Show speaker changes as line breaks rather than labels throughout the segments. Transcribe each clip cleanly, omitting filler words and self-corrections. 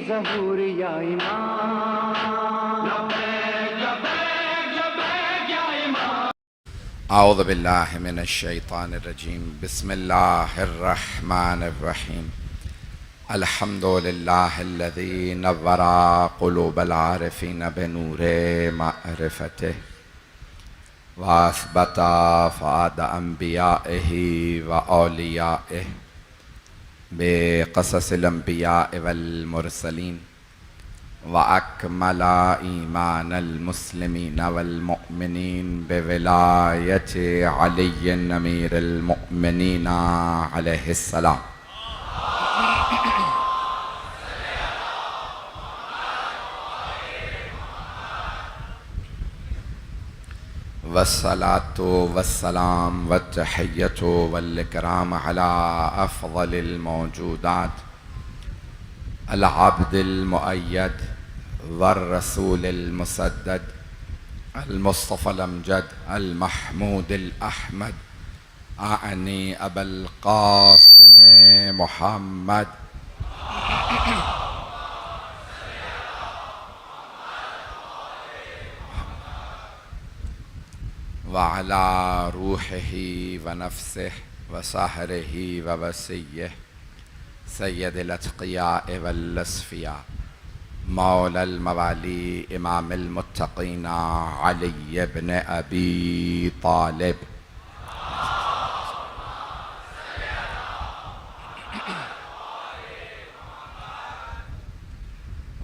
ज़हूर या इमाम।
औज़ु बिल्लाहि मिनश्शैतानिर्रजीम। बिस्मिल्लाहिर्रहमानिर्रहीम। अल्हम्दुलिल्लाहिल्लज़ी नव्वरा क़ुलूबल आरिफ़ीन बिनूरि मारिफ़तिही व असबता फ़ुआद अंबियाइही व औलियाइही बिक़ससिल अंबियाइ वल मुरसलीन व अकमला ईमानल मुस्लिमीन वल मुअमिनीन बिविलायति अलिय्यिन अमीरुल मुअमिनीन अलैहिस्सलाम। वस्सलातु वस्सलाम वत्तहिय्यतु वल इकराम अला अफ़ज़लिल मौजूदात अल अब्दिल मुअय्यद वर रसूलिल मुसद्दद अल मुस्तफ़ल अमजद अल महमूदिल अहमद आनी अबुल क़ासिम मुहम्मद व अला रूहिही व नफ्सिही व सहरिही व वसिय्यिही सय्यदिल अत्क़ियाए वल अस्फ़िया मौलल मवाली इमामिल मुत्तक़ीन अली इब्न अबी तालिब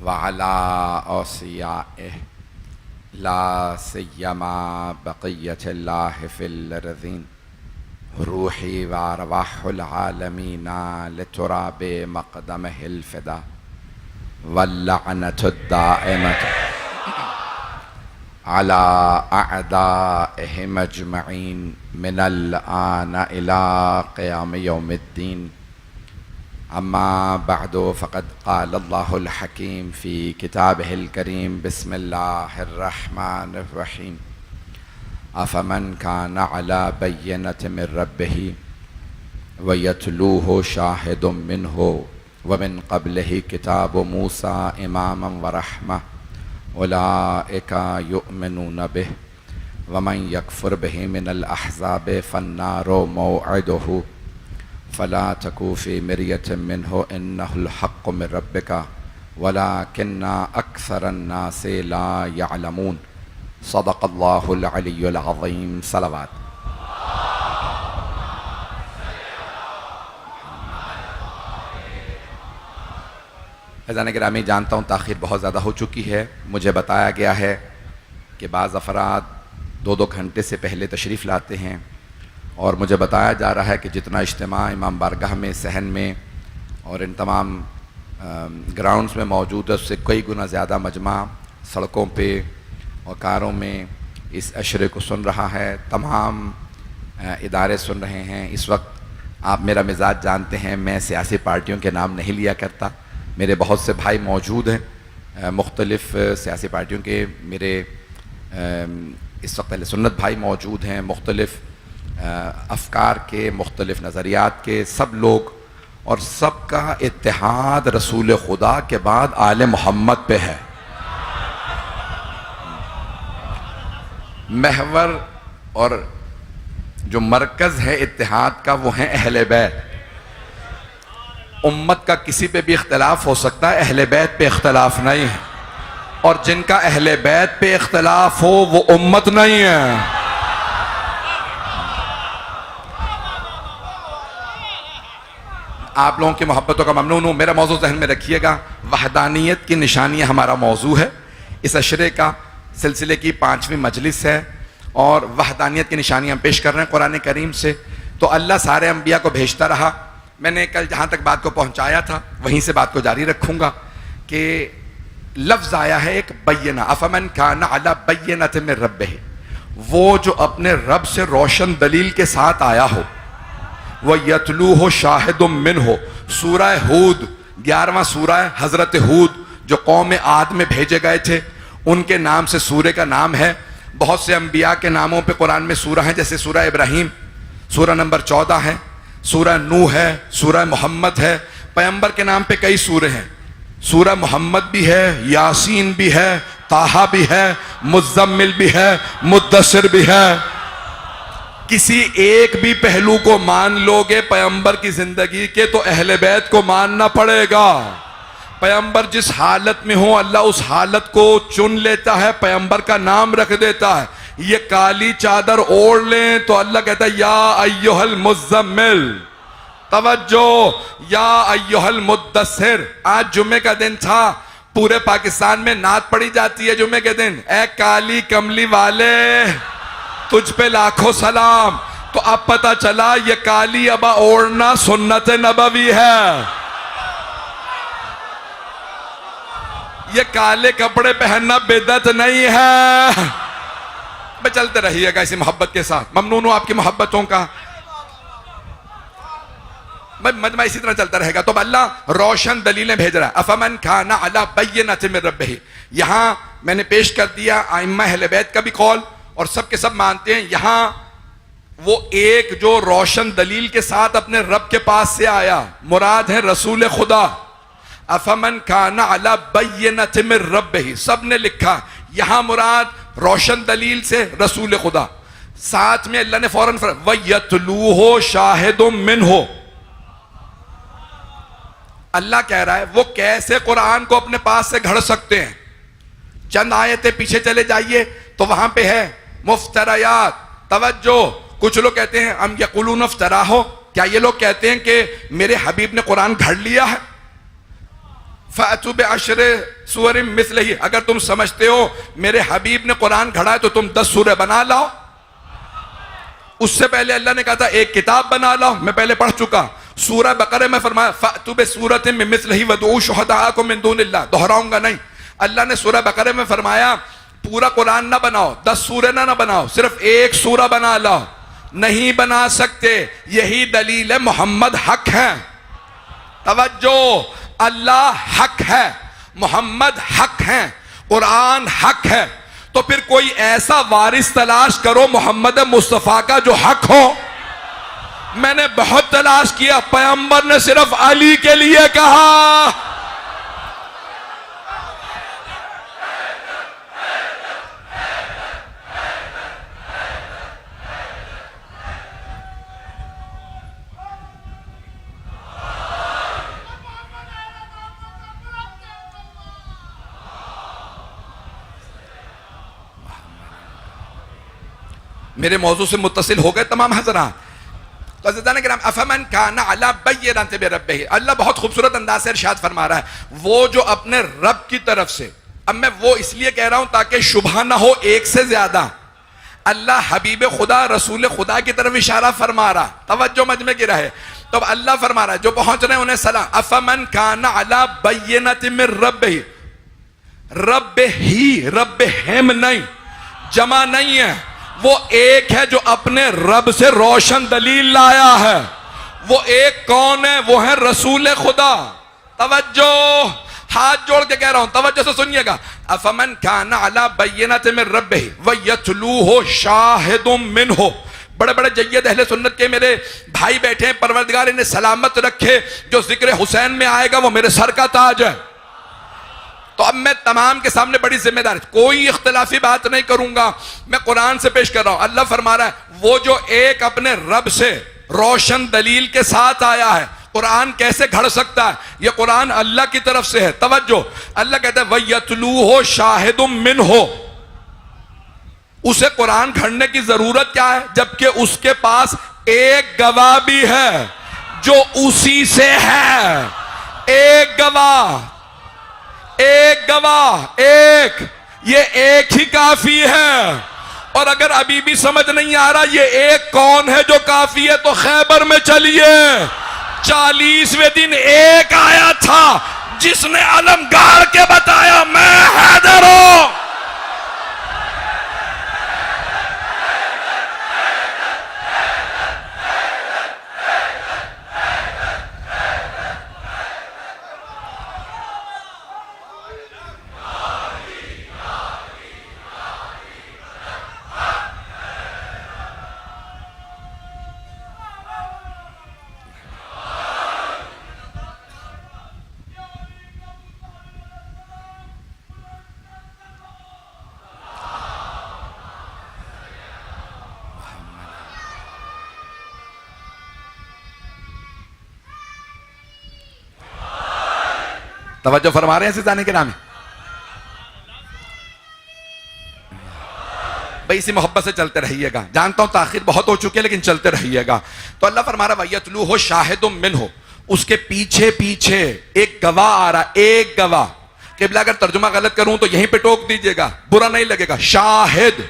व अला औसियाइही ला सिय्यमा बक़िय्यतिल्लाहि फिल अर्ज़ीन रूही व अरवाहुल आलमीन लितुराबि मक़दमिहिल फ़िदा वल्लअनतु दाइमतु अला अअदाइहिम अजमईन मिनल आन इला क़ियाम यौमिद्दीन। अम्मा बअदु फ़क़द क़ाल अल्लाहुल हकीम फ़ी किताबिहिल करीम बिस्मिल्लाहिर्रहमानिर्रहीम। अफ़मन काना अला बय्यिनतिन मिर रब्बिही व यतलूहु शाहिदुम मिन्हु व मिन क़ब्लिही किताबु मूसा इमामन व रहमह उलाइका युमिनून बिही व मन यकफ़ुर बिही मिनल अहज़ाबि फ़न्नारु मौइदुहु फ़ला तकू फ़ी मिर्यतिन मिन्हु इन्नहुल हक़्क़ु मिर रब्बिका वलाकिन्ना अक्सरन्नासि ला यअलमून। सदक़ल्लाहुल अलियुल अज़ीम। सलावत। फ़ैज़ान गिरामी, जानता हूँ ताख़ीर बहुत ज़्यादा हो चुकी है। मुझे बताया गया है कि बाज़ अफ़राद 2-2 घंटे से पहले तशरीफ़ लाते हैं और मुझे बताया जा रहा है कि जितना इज्तिमा इमाम बारगाह में, सहन में और इन तमाम ग्राउंड्स में मौजूद है उससे कई गुना ज़्यादा मजमा सड़कों पे और कारों में इस अशरे को सुन रहा है। तमाम इदारे सुन रहे हैं। इस वक्त आप मेरा मिजाज जानते हैं, मैं सियासी पार्टियों के नाम नहीं लिया करता। मेरे बहुत से भाई मौजूद हैं मुख्तलिफ़ सियासी पार्टियों के। मेरे इस वक्त अहले सुन्नत भाई मौजूद हैं, मुख्तलिफ़ अफ़कार के, मुख्तलिफ़ नज़रियात के सब लोग, और सबका इत्तेहाद रसूल खुदा के बाद आले मोहम्मद पे है। महवर और जो मरकज़ है इत्तेहाद का वो है अहले बैत। उम्मत का किसी पे भी इख्तलाफ हो सकता है, अहले बैत पे इख्तलाफ नहीं है, और जिनका अहले बैत पे इख्तलाफ हो वो उम्मत नहीं है। आप लोगों की मोहब्बतों का ममनून हूँ। मेरा मौजू ज़हन में रखिएगा, वहदानियत की निशानियाँ हमारा मौजू है। इस अशरे का सिलसिले की 5वीं मजलिस है और वहदानियत की निशानियाँ हम पेश कर रहे हैं कुरान करीम से। तो अल्लाह सारे अम्बिया को भेजता रहा। मैंने कल जहाँ तक बात को पहुँचाया था वहीं से बात को जारी रखूँगा कि लफ्ज़ आया है एक बय्यना, अफ़मन काना अला बय्यिनतिन मिर रब्बिही, वो जो अपने रब से रोशन दलील के साथ आया हो। वह यतलूहु शाहिदुम मिन्हु, सूरह हूद 11वां सूरह हज़रत हूद जो कौम आद में भेजे गए थे उनके नाम से सूरह का नाम है। बहुत से अंबिया के नामों पे कुरान में सूरह हैं, जैसे सूरह इब्राहीम सूरह नंबर 14 है, सूरह नूह है, सूरह मोहम्मद है। पैगंबर के नाम पे कई सूरह हैं, सूरह मोहम्मद भी है, यासीन भी है, ताहा भी है, मुज़्ज़म्मिल भी है, मुद्दस्सिर भी है। किसी एक भी पहलू को मान लोगे पैगंबर की जिंदगी के तो अहले बैत को मानना पड़ेगा। पैगंबर जिस हालत में हो अल्लाह उस हालत को चुन लेता है, पैगंबर का नाम रख देता है। ये काली चादर ओढ़ लें तो अल्लाह कहता है या अय्युहल मुज़्ज़म्मिल, तवज्जो, या अय्युहल मुद्दस्सिर। आज जुम्मे का दिन था, पूरे पाकिस्तान में नात पढ़ी जाती है जुम्मे के दिन, ए काली कमली वाले तुझ पे लाखों सलाम। तो अब पता चला ये काली अबा ओढ़ना सुन्नत नबवी है। ये काले कपड़े पहनना बिदअत नहीं है। मैं चलते रहिएगा इसी मोहब्बत के साथ, ममनून हूं आपकी मोहब्बतों का। मजमा इसी तरह चलता रहेगा। तो अल्लाह रोशन दलीलें भेज रहा है। अफमन खाना अला बय्यिनतिन मिन रब्बिही, यहां मैंने पेश कर दिया आइम्मा अहले बैत का भी कौल, और सब के सब मानते हैं यहां वो एक जो रोशन दलील के साथ अपने रब के पास से आया, मुराद है रसूल खुदा। अफमन खाना अला बय्यिनतिन मिन रब्बिही, सब ने लिखा यहां मुराद रोशन दलील से रसूल खुदा। साथ में अल्लाह ने फौरन वयतलूहो शाहिदुम मिनहु, अल्लाह कह रहा है वो कैसे कुरान को अपने पास से घड़ सकते हैं। चंद आयतें पीछे चले जाइए तो वहां पे है मुफ्तरायात। तवज्जो, कुछ लोग कहते हैं हम यकुलून इफ्तराहो, क्या ये लोग कहते हैं कि मेरे हबीब ने कुरान घड़ लिया है। फ़अतू बिअश्रि सूवरिन मिस्लिही, अगर तुम समझते हो मेरे हबीब ने कुरान घड़ा है तो तुम 10 सूरह बना लाओ। उससे पहले अल्लाह ने कहा था एक किताब बना लाओ, मैं पहले पढ़ चुका। सूरह बकरे में फरमाया फ़अतू बिसूरतिन मिन मिस्लिही वदऊ शुहदाअकुम मिन दूनिल्लाह, दोहराऊंगा नहीं। अल्लाह ने सूरह बकरे में फरमाया पूरा कुरान ना बनाओ, 10 सूरह ना बनाओ, सिर्फ एक सूरह बना लाओ। नहीं बना सकते, यही दलील है मोहम्मद हक है। तवज्जो, अल्लाह हक है, मोहम्मद हक है, कुरान हक है। तो फिर कोई ऐसा वारिस तलाश करो मोहम्मद मुस्तफा का जो हक हो। मैंने बहुत तलाश किया, पैगंबर ने सिर्फ अली के लिए कहा। मेरे मौजू से मुत्तसिल हो गए तमाम हज़रात। तो अफमन काना अला बय्यिनतिन मिन रब्बिही, अल्लाह बहुत खूबसूरत अंदाज से इरशाद फरमा रहा है वो जो अपने रब की तरफ से। अब मैं वो इसलिए कह रहा हूं ताकि शुबहा ना हो एक से ज्यादा। अल्लाह हबीब खुदा रसूल खुदा की तरफ इशारा फरमा रहा, तवज्जो मजमे की रहे। तो अब अल्लाह फरमा रहा है जो पहुंच रहे हैं उन्हें सलाम। अफमन काना अला बय्यिनतिन मिन रब्बिही, रब ही, रब हिम नहीं, जमा नहीं है, वो एक है जो अपने रब से रोशन दलील लाया है। वो एक कौन है? वो है रसूल खुदा। तवज्जो, हाथ जोड़ के कह रहा हूं, तवज्जो से सुनिएगा। अफमन काना अला बय्यिनतिन मिन रब्बिही वयतलूहु शाहिदुम मिनहु, बड़े बड़े जय्यद अहले सुन्नत के मेरे भाई बैठे हैं, परवरदिगार इन्हें सलामत रखे। जो जिक्र हुसैन में आएगा वो मेरे सर का ताज है। तो अब मैं तमाम के सामने बड़ी जिम्मेदारी, कोई इख्तिलाफी बात नहीं करूंगा, मैं कुरान से पेश कर रहा हूं। अल्लाह फरमा रहा है वो जो एक अपने रब से रोशन दलील के साथ आया है, कुरान कैसे घड़ सकता है? ये कुरान अल्लाह की तरफ से है। तवज्जो, अल्लाह कहता है वयतलूहु शाहिदुम मिनहु, उसे कुरान घड़ने की जरूरत क्या है जबकि उसके पास एक गवाह भी है जो उसी से है। एक गवाह, एक गवाह, एक, ये एक ही काफी है। और अगर अभी भी समझ नहीं आ रहा ये एक कौन है जो काफी है, तो खैबर में चलिए, 40वें दिन एक आया था जिसने अलम गाड़ के बताया मैं हैदर हूं। तवज्जो फरमा रहे हैं सिजाने के नाम। भाई इसी मोहब्बत से चलते रहिएगा। जानता हूं ताखिर बहुत हो चुकी है लेकिन चलते रहिएगा। तो अल्लाह फरमा रहा वयतलू हो शाहिदुम मिन हो, उसके पीछे पीछे एक गवाह आ रहा, एक गवाह। किबला अगर तर्जुमा गलत करूं तो यहीं पे टोक दीजिएगा, बुरा नहीं लगेगा। शाहिद,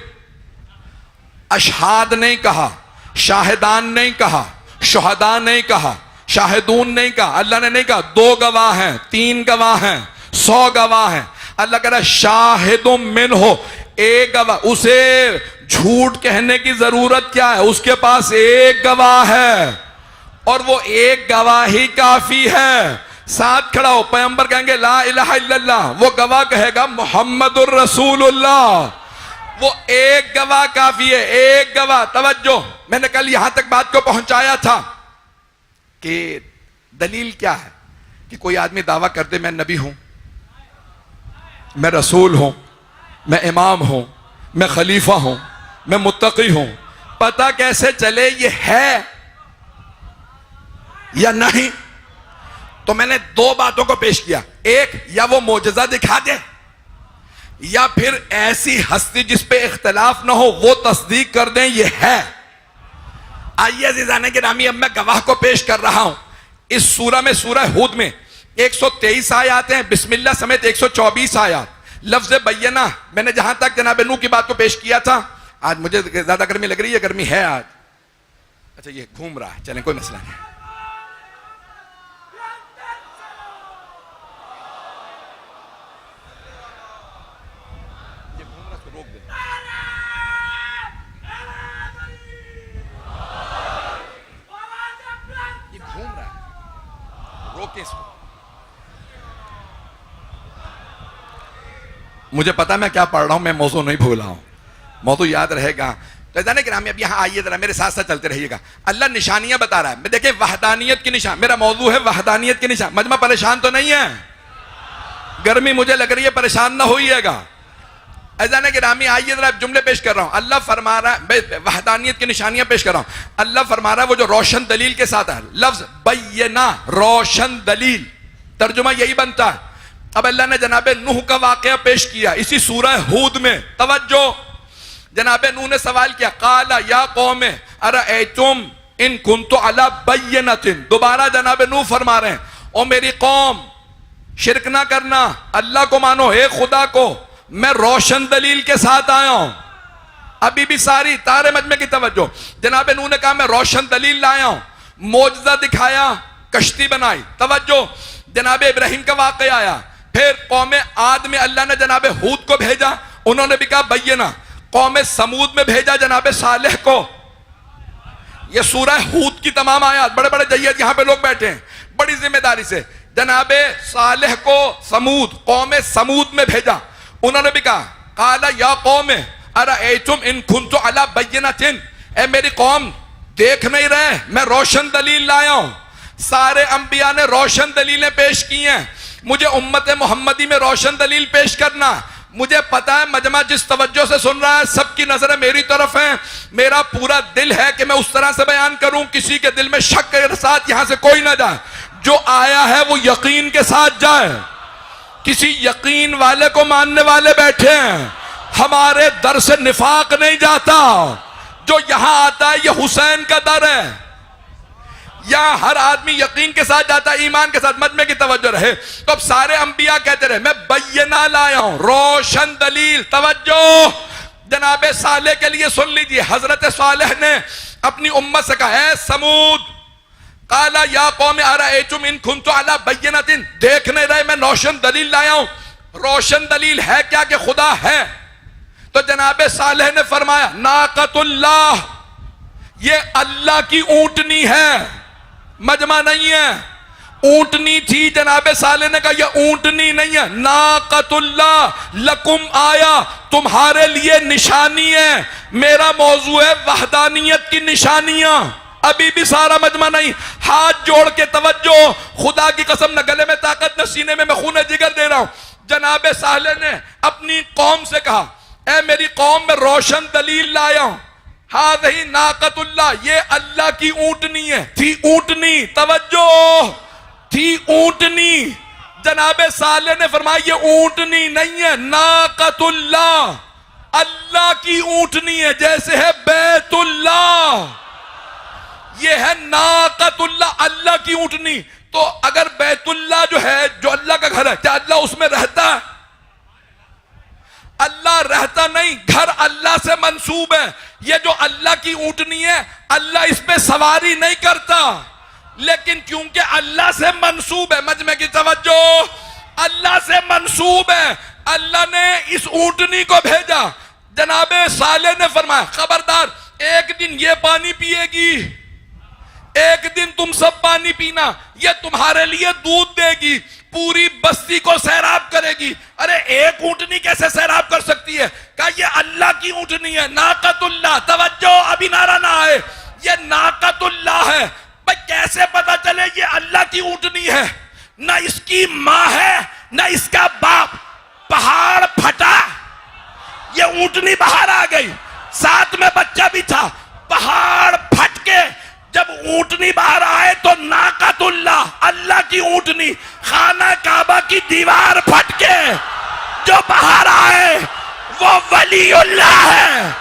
अशहाद नहीं कहा, शाहिदान नहीं कहा, शुहदा नहीं कहा, शाहिदून नहीं कहा। अल्लाह ने नहीं कहा 2 गवाह हैं, 3 गवाह हैं, 100 गवाह हैं। अल्लाह कह रहा शाहिदुम मिन हो, एक गवाह। उसे झूठ कहने की जरूरत क्या है, उसके पास एक गवाह है और वो एक गवाह ही काफी है। साथ खड़ा हो, पैगंबर कहेंगे ला इलाहा इल्लल्लाह, वो गवाह कहेगा मुहम्मदुर रसूलुल्लाह। वो एक गवाह काफी है, एक गवाह। तवज्जो, मैंने कल यहां तक बात को पहुंचाया था कि दलील क्या है कि कोई आदमी दावा कर दे मैं नबी हूं, मैं रसूल हूं, मैं इमाम हूं, मैं खलीफा हूं, मैं मुत्तकी हूं। पता कैसे चले ये है या नहीं? तो मैंने 2 बातों को पेश किया। एक, या वो मोजज़ा दिखा दे, या फिर ऐसी हस्ती जिस पे इख्तलाफ ना हो वो तस्दीक कर दें ये है। आइए अज़ीज़ाने गिरामी, अब मैं गवाह को पेश कर रहा हूं। इस सूरा में, सूरा हूद में 123 आयत हैं, बिस्मिल्लाह समेत 124 आयत। लफ्ज़ बय्यना, मैंने जहां तक जनाब नूह की बात को पेश किया था। आज मुझे ज्यादा गर्मी लग रही है, गर्मी है आज। अच्छा ये घूम रहा है, चलें कोई मसला नहीं। ये घूम रहा, इसको रोक दे। ये घूम रहा है, रोके इसको। मुझे पता मैं क्या पढ़ रहा हूं, मैं मौजू नहीं भूला हूं, मौजू याद रहेगा। तो जाने कि नाम अब यहां आइए जरा, मेरे साथ साथ चलते रहिएगा। अल्लाह निशानियां बता रहा है। देखिए वहदानियत की निशान, मेरा मौजू है वहदानियत की निशान। मजमा परेशान तो नहीं है? गर्मी मुझे लग रही है, परेशान ना होइएगा। अजाने के नामी आइए जरा, जुमले पेश कर रहा हूं। अल्लाह फरमा रहा है, वहदानियत की निशानियां पेश कर रहा हूं। अल्लाह फरमा रहा है वो जो रोशन दलील के साथ है, लफ्ज बय्यना, रोशन दलील, तर्जुमा यही बनता है। अब अल्लाह ने जनाबे नूह का वाकया पेश किया इसी सूरह हूद में। तवज्जो, जनाबे नूह ने सवाल किया, काला या कौम अरअयतुम इन कुन्तु अला बय्यनतिन। दोबारा जनाबे नूह फरमा रहे हैं, ओ मेरी कौम, शिरक ना करना, अल्लाह को मानो, एक खुदा को, मैं रोशन दलील के साथ आया हूं। अभी भी सारी तारे मजमे की तवज्जो, जनाबे नूह ने कहा मैं रोशन दलील लाया हूं, मोजज़ा दिखाया, कश्ती बनाई। तवज्जो, जनाबे इब्राहिम का वाकया आया। फिर कौम आद में अल्लाह ने जनाबे हूद को भेजा, उन्होंने भी कहा बय्यना। कौम समूद में भेजा जनाबे सालेह को। ये सूरह हूद की तमाम आयत, बड़े बड़े जय्यद यहां पे लोग बैठे हैं, बड़ी जिम्मेदारी से जनाबे सालेह को समूद, कौम समूद में भेजा। उन्होंने भी कहा काला या कौम अरअयतुम इन कुन्तु अला बय्यनतिन, ए मेरी कौम देख नहीं रहे, मैं रोशन दलील लाया हूं। सारे अंबिया ने रोशन दलीलें पेश की हैं, मुझे उम्मत मोहम्मदी में रोशन दलील पेश करना। मुझे पता है मजमा जिस तवज्जो से सुन रहा है, सबकी नजरें मेरी तरफ हैं। मेरा पूरा दिल है कि मैं उस तरह से बयान करूं किसी के दिल में शक के साथ यहां से कोई ना जाए। जो आया है वो यकीन के साथ जाए। किसी यकीन वाले को मानने वाले बैठे हैं, हमारे दर से निफाक नहीं जाता। जो यहां आता है ये हुसैन का दर है, यहां हर आदमी यकीन के साथ जाता है, ईमान के साथ। मजमे की तवज्जो रहे। तो अब सारे अंबिया कहते रहे मैं बय्यना लाया हूं, रोशन दलील। तवज्जो, जनाबे सालेह के लिए सुन लीजिए, हजरत सालेह ने अपनी उम्मत से कहा है समूद, काला या कौम अरअयतुम इन कुन्तु अला बय्यनतिन, देख नहीं रहे मैं रोशन दलील लाया हूं। रोशन दलील है क्या कि खुदा है? तो जनाबे सालेह ने फरमाया नाकतुल्लाह, ये अल्लाह की ऊंटनी है, मजमा नहीं है। ऊंटनी थी, जनाबे साले ने कहा यह ऊंटनी नहीं है, नाकतुल्लाह लकुम आया, तुम्हारे लिए निशानी है। मेरा मौजू है वहदानियत की निशानियां। अभी भी सारा मजमा नहीं, हाथ जोड़ के तवज्जो, खुदा की कसम न गले में ताकत न सीने में, मैं खून जिगर दे रहा हूं। जनाबे साले ने अपनी कौम से कहा, ए मेरी कौम में रोशन दलील लाया हूं। हाज़ही नाकतुल्लाह, ये अल्लाह की ऊंटनी है। थी ऊंटनी, तवज्जो, थी ऊंटनी जनाबे साले ने फरमाया ये ऊंटनी नहीं है, नाकतुल्लाह, अल्लाह की ऊंटनी है, जैसे है बैतुल्लाह, ये है नाकतुल्लाह, अल्लाह की ऊंटनी। तो अगर बैतुल्लाह जो है, जो अल्लाह का घर है, क्या अल्लाह उसमें रहता है? अल्लाह रहता नहीं, घर अल्लाह से मंसूब है। ये जो अल्लाह की ऊंटनी है, अल्लाह इस पे सवारी नहीं करता, लेकिन क्योंकि अल्लाह से मंसूब है, मजमे की तवज्जो, अल्लाह से मंसूब है, अल्लाह ने इस ऊंटनी को भेजा। जनाबे साले ने फरमाया खबरदार, एक दिन ये पानी पिएगी, एक दिन तुम सब पानी पीना, ये तुम्हारे लिए दूध देगी, पूरी बस्ती को सैराब करेगी। अरे एक ऊंटनी कैसे सैराब कर सकती है? कहा ये अल्लाह की ऊंटनी है, नाकतुल्लाह। तवज्जो, अभी नारा ना आए, ये नाकतुल्लाह है। भाई कैसे पता चले ये अल्लाह की ऊंटनी है? ना इसकी मां है ना इसका बाप। पहाड़ फटा, ये ऊंटनी बाहर आ गई, साथ में बच्चा भी था। पहाड़ फट के जब ऊंटनी बाहर आए तो नाकतुल्लाह, अल्लाह की ऊंटनी, खाना काबा की दीवार फट के जो बाहर आए वो वलीउल्लाह है।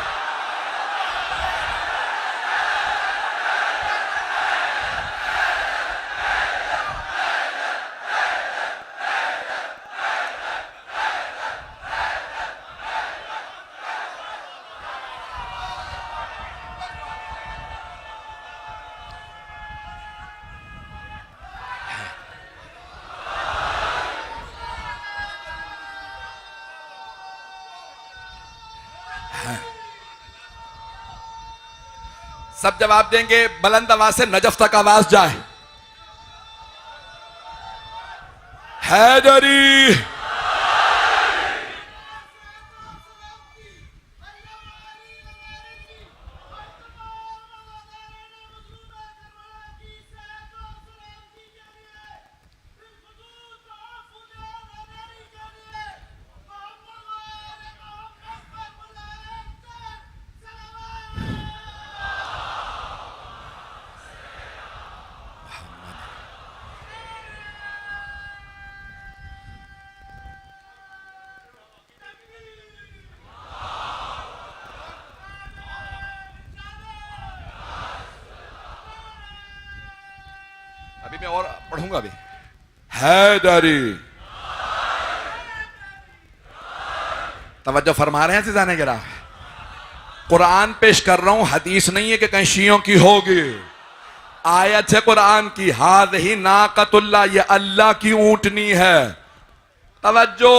सब जवाब देंगे, बुलंद आवाज से नजफ तक आवाज जाए। हैदरी, अभी मैं और पढ़ूंगा। अभी हैदरी, तवज्जो फरमा रहे हैं सिजाने गिरा। कुरान पेश कर रहा हूं, हदीस नहीं है कि कहीं शियों की होगी, आयत है कुरान की। हाज़िही नाकतुल्लाह, ये अल्लाह की ऊंटनी है। तवज्जो,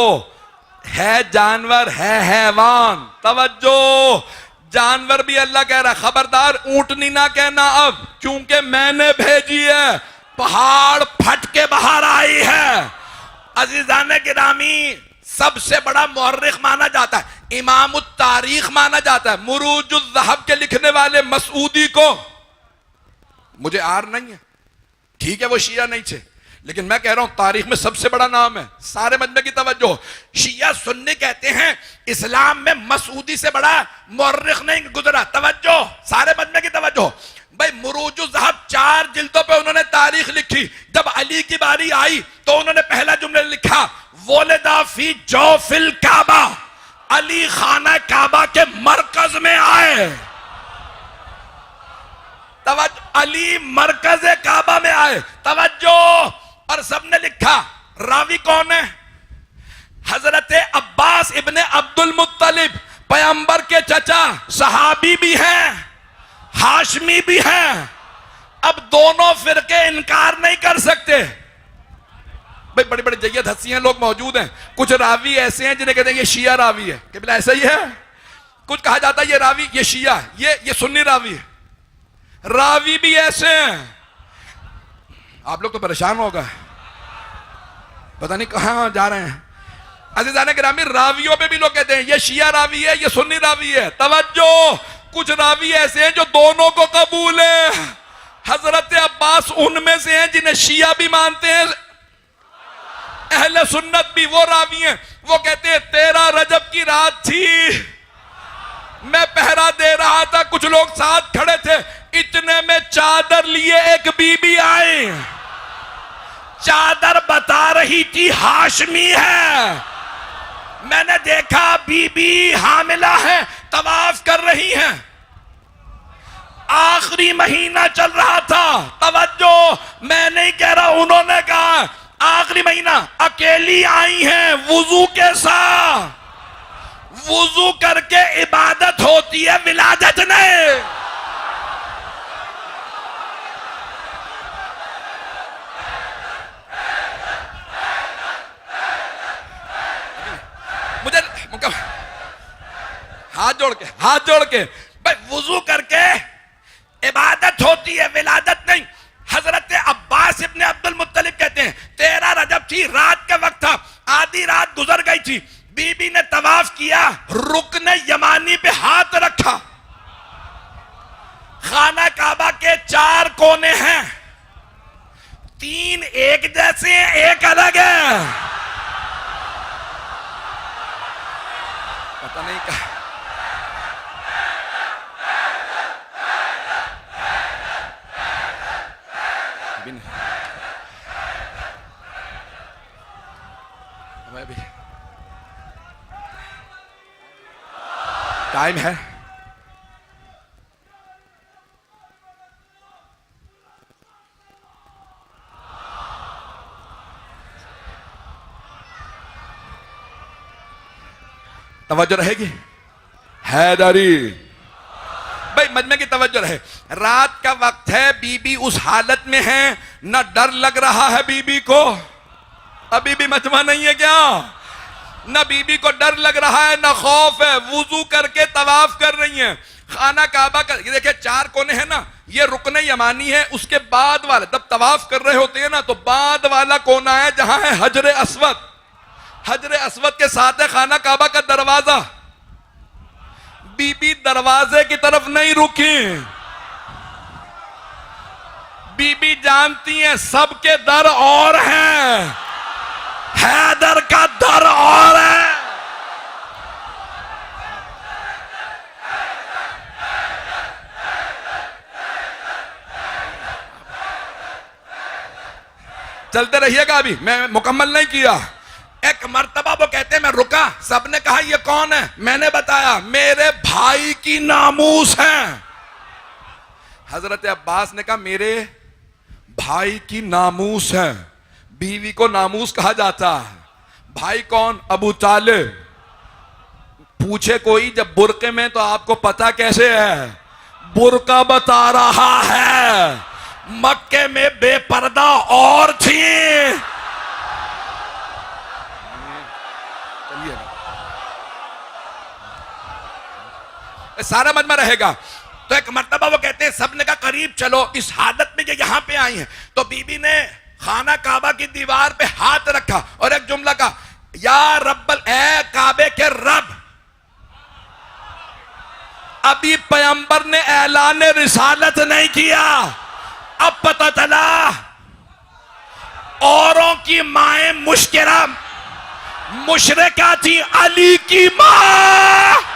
है जानवर, है हैवान। तवज्जो, जानवर भी अल्लाह कह रहा है खबरदार ऊंटनी ना कहना अब, क्योंकि मैंने भेजी है। पहाड़ फट के बाहर आई है। अजीजाने गिरामी, सबसे बड़ा मुअर्रिख माना जाता है, इमाम तारीख माना जाता है, मुरूजुल ज़हब के लिखने वाले मसूदी को। मुझे आर नहीं है, ठीक है वो शिया नहीं थे, लेकिन मैं कह रहा हूं तारीख में सबसे बड़ा नाम है। सारे मजमे की तवज्जो, शिया सुन्नी कहते हैं इस्लाम में मसूदी से बड़ा मुअर्रिख नहीं गुजरा। तवज्जो, सारे मजमे की तवज्जो। भाई मुरूजुल ज़हब 4 जिल्दों पे उन्होंने तारीख लिखी। जब अली की बारी आई तो उन्होंने पहला जुमला लिखा, वोलेदा फी जौफिल काबा, अली खाना काबा के मरकज में आए। तवज्जो, अली मरकज काबा में आए। तवज्जो, और सबने लिखा रावी कौन है? हजरत अब्बास इब्ने अब्दुल मुत्तलिब, पैगंबर के चचा, सहाबी भी हैं, हाशमी भी हैं। अब दोनों फिरके इनकार नहीं कर सकते। भाई बड़े बड़े जय्यद हस्तियां लोग मौजूद हैं, कुछ रावी ऐसे हैं जिन्हें कहते हैं ये शिया रावी है, कि बोला ऐसा ही है। कुछ कहा जाता है ये रावी, ये शिया, ये सुन्नी रावी है। रावी भी ऐसे हैं। आप लोग तो परेशान हो गए, पता नहीं कहां जा रहे हैं। अज़ीज़ाने गिरामी, रावियों पे भी लोग कहते हैं ये शिया रावी है, ये सुन्नी रावी है। तवज्जो, कुछ रावी ऐसे हैं जो दोनों को कबूल है। हजरत अब्बास उनमें से हैं जिन्हें शिया भी मानते हैं, अहले सुन्नत भी। वो रावी हैं, वो कहते हैं 13 रजब की रात थी, मैं पहरा दे रहा था, कुछ लोग साथ खड़े थे, इतने में चादर लिए एक बीबी आई, चादर बता रही थी हाशमी है। मैंने देखा बीबी हामिला है, तवाफ कर रही हैं। आखिरी महीना चल रहा था, तवज्जो, मैं नहीं कह रहा, उन्होंने कहा आखिरी महीना, अकेली आई हैं वुजू के साथ। वुजू करके इबादत होती है, विलादत नहीं। मुझे हाथ जोड़ के भाई, वुजू करके इबादत होती है, विलादत नहीं। हजरत अब्बास इब्ने अब्दुल मुत्तलिब कहते हैं 13 रजब थी, रात का वक्त था, आधी रात गुजर गई थी। बीबी ने तवाफ किया, रुकने यमानी पे हाथ रखा। खाना काबा के 4 कोने हैं, 3 एक जैसे हैं, एक अलग है। पता नहीं कहा अभी टाइम है। तवज्जो रहेगी? हैदरी भाई, मजमे की तवज्जो रहे। रात का वक्त है, बीबी उस हालत में है, ना डर लग रहा है बीबी को। अभी भी मजमा नहीं है क्या? ना बीबी को डर लग रहा है, ना खौफ है। वुजू करके तवाफ कर रही हैं। खाना काबा का ये देखिए 4 कोने हैं ना, ये रुकने यमानी है। उसके बाद वाला, जब तवाफ कर रहे होते हैं ना, तो बाद वाला कोना है जहां है हजरे अस्वद। हजरे अस्वद के साथ है खाना काबा का दरवाजा। बीबी दरवाजे की तरफ नहीं रुकी। बीबी जानती है सबके दर और हैं, हैदर का दर और है। चलते रहिएगा, अभी मैं मुकम्मल नहीं किया। एक मर्तबा वो कहते हैं मैं रुका, सबने कहा ये कौन है? मैंने बताया मेरे भाई की नामूस है। हजरत अब्बास ने कहा मेरे भाई की नामूस है। बीवी को नामूस कहा जाता है। भाई कौन? अबू तालिब। पूछे कोई जब बुरके में, तो आपको पता कैसे है? बुरका बता रहा है। मक्के में बेपर्दा और थी। सारा मजमा रहेगा। तो एक मर्तबा वो कहते हैं सबने कहा करीब चलो, इस हालत में ये यहां पे आई हैं। तो बीबी ने खाना काबा की दीवार पे हाथ रखा और एक जुमला कहा, या रब्बल, ए काबे के रब। अभी पैगंबर ने ऐलान रिसालत नहीं किया, अब पता चला औरों की माएं मुश्किरा मुशरिका थी, अली की मां।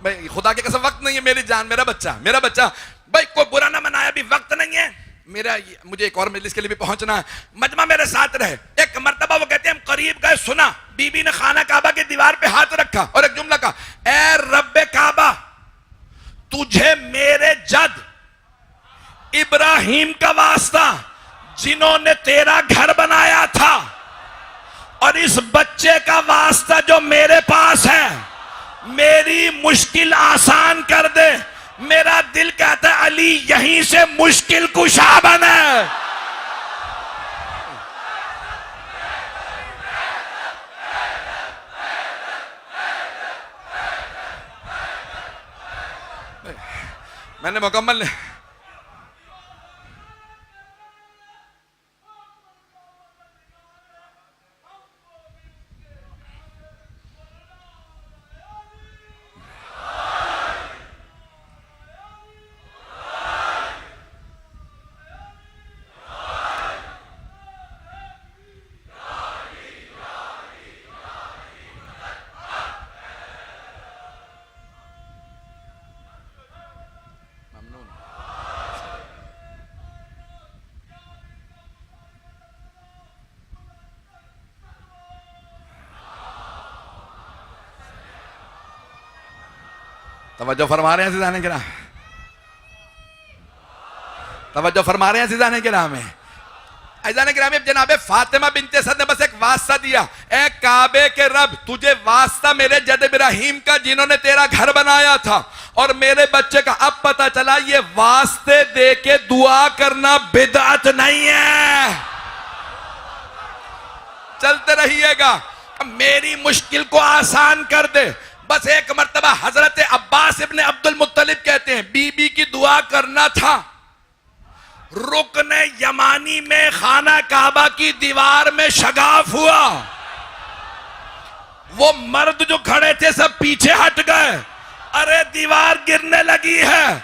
भाई खुदा की कसम वक्त नहीं है, मेरी जान, मेरा बच्चा भाई, कोई बुरा ना मनाया, भी वक्त नहीं है मेरा। मुझे एक और मजलिस के लिए भी पहुंचना है। मजमा मेरे साथ रहे। एक मर्तबा वो कहते हैं हम करीब गए, सुना बीबी ने खाना काबा की दीवार पे हाथ रखा और एक जुमला कहा, ए रब्बे काबा, तुझे मेरे जद इब्राहिम का वास्ता, जिन्होंने तेरा घर बनाया था, और इस बच्चे का वास्ता जो मेरे पास है, मेरी मुश्किल आसान कर दे। मेरा दिल कहता है अली यहीं से मुश्किल कुशा बने। मैंने मुकम्मल तवज्जो फरमा रहे हैं अज़ीज़ान किराम, तवज्जो फरमा रहे हैं अज़ीज़ान किराम में। अज़ीज़ान किराम में जनाबे फातिमा बिनते सद ने बस एक वास्ता दिया, ए काबे के रब तुझे वास्ता मेरे जद इब्राहिम का जिन्होंने तेरा घर बनाया था और मेरे बच्चे का। अब पता चला ये वास्ते दे के दुआ करना बिदअत नहीं है। चलते रहिएगा, मेरी मुश्किल को आसान कर दे। बस एक मर्तबा हजरत अब्बास इब्ने अब्दुल मुत्तलिब कहते हैं बीबी की दुआ करना था, रुकने यमानी में खाना काबा की दीवार में शगाफ हुआ, वो मर्द जो खड़े थे सब पीछे हट गए, अरे दीवार गिरने लगी है,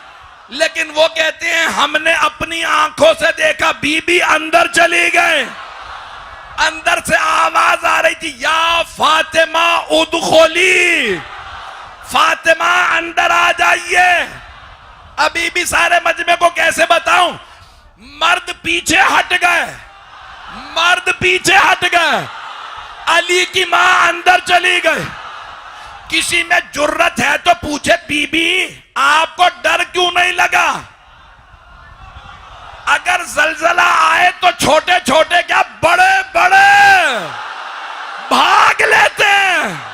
लेकिन वो कहते हैं हमने अपनी आंखों से देखा बीबी अंदर चली गए। अंदर से आवाज आ रही थी, या फातिमा उदखुली, फातिमा अंदर आ जाइए। अभी भी सारे मजमे को कैसे बताऊं, मर्द पीछे हट गए, मर्द पीछे हट गए, अली की मां अंदर चली गई। किसी में जुर्रत है तो पूछे बीबी आपको डर क्यों नहीं लगा? अगर जलजला आए तो छोटे छोटे क्या बड़े बड़े भाग लेते हैं।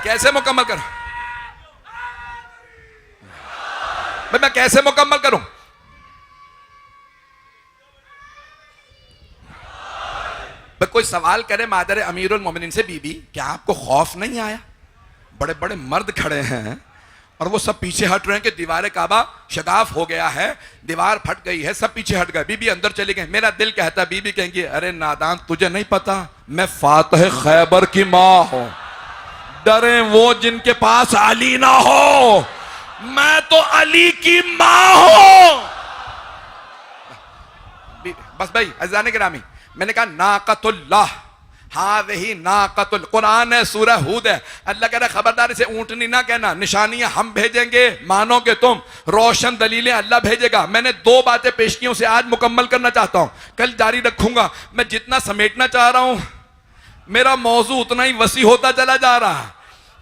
कैसे मुकम्मल करूं भाई, मैं कैसे मुकम्मल करूं? कोई सवाल करे मादर अमीरुल मोमिनीन से, बीबी क्या आपको खौफ नहीं आया? बड़े बड़े मर्द खड़े हैं और वो सब पीछे हट रहे हैं कि दीवार काबा शगाफ हो गया है, दीवार फट गई है, सब पीछे हट गए, बीबी अंदर चली गई। मेरा दिल कहता है बीबी कहेंगी अरे नादान तुझे नहीं पता मैं फातिह खैबर की मां हूं, डरे वो जिनके पास अली ना हो, मैं तो अली की मां हूं। बस भाई अज़ीज़ान गिरामी, मैंने कहा नाकतुल्लाह, हाँ वही नाकतुल, कुरान है सूरह हूद है। अल्लाह कह रहा खबरदारी से ऊंटनी ना कहना, निशानियां हम भेजेंगे मानोगे तुम, रोशन दलीलें अल्लाह भेजेगा। मैंने 2 बातें पेश की उसे आज मुकम्मल करना चाहता हूं, कल जारी रखूंगा। मैं जितना समेटना चाह रहा हूं मेरा मौजू उतना ही वसी होता चला जा रहा है।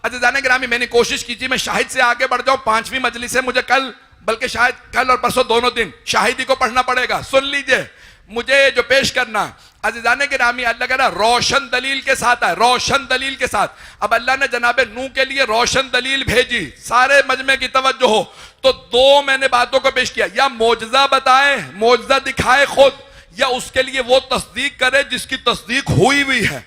अज़ीज़ान गिरामी मैंने कोशिश की थी मैं शाहिद से आगे बढ़ जाऊं, 5वीं मजलिस है, मुझे कल बल्कि शायद कल और परसों दोनों दिन शाहिदी को पढ़ना पड़ेगा। सुन लीजिए मुझे जो पेश करना अज़ीज़ान गिरामी, अल्लाह कह रहा रोशन दलील के साथ है, रोशन दलील के साथ। अब अल्लाह ने जनाबे नूह के लिए रोशन दलील भेजी, सारे मजमे की तवज्जो हो तो 2 मैंने बातों को पेश किया, या मौजज़ा बताए, मौजज़ा दिखाए खुद, या उसके लिए वो तस्दीक करे जिसकी तस्दीक हुई हुई है।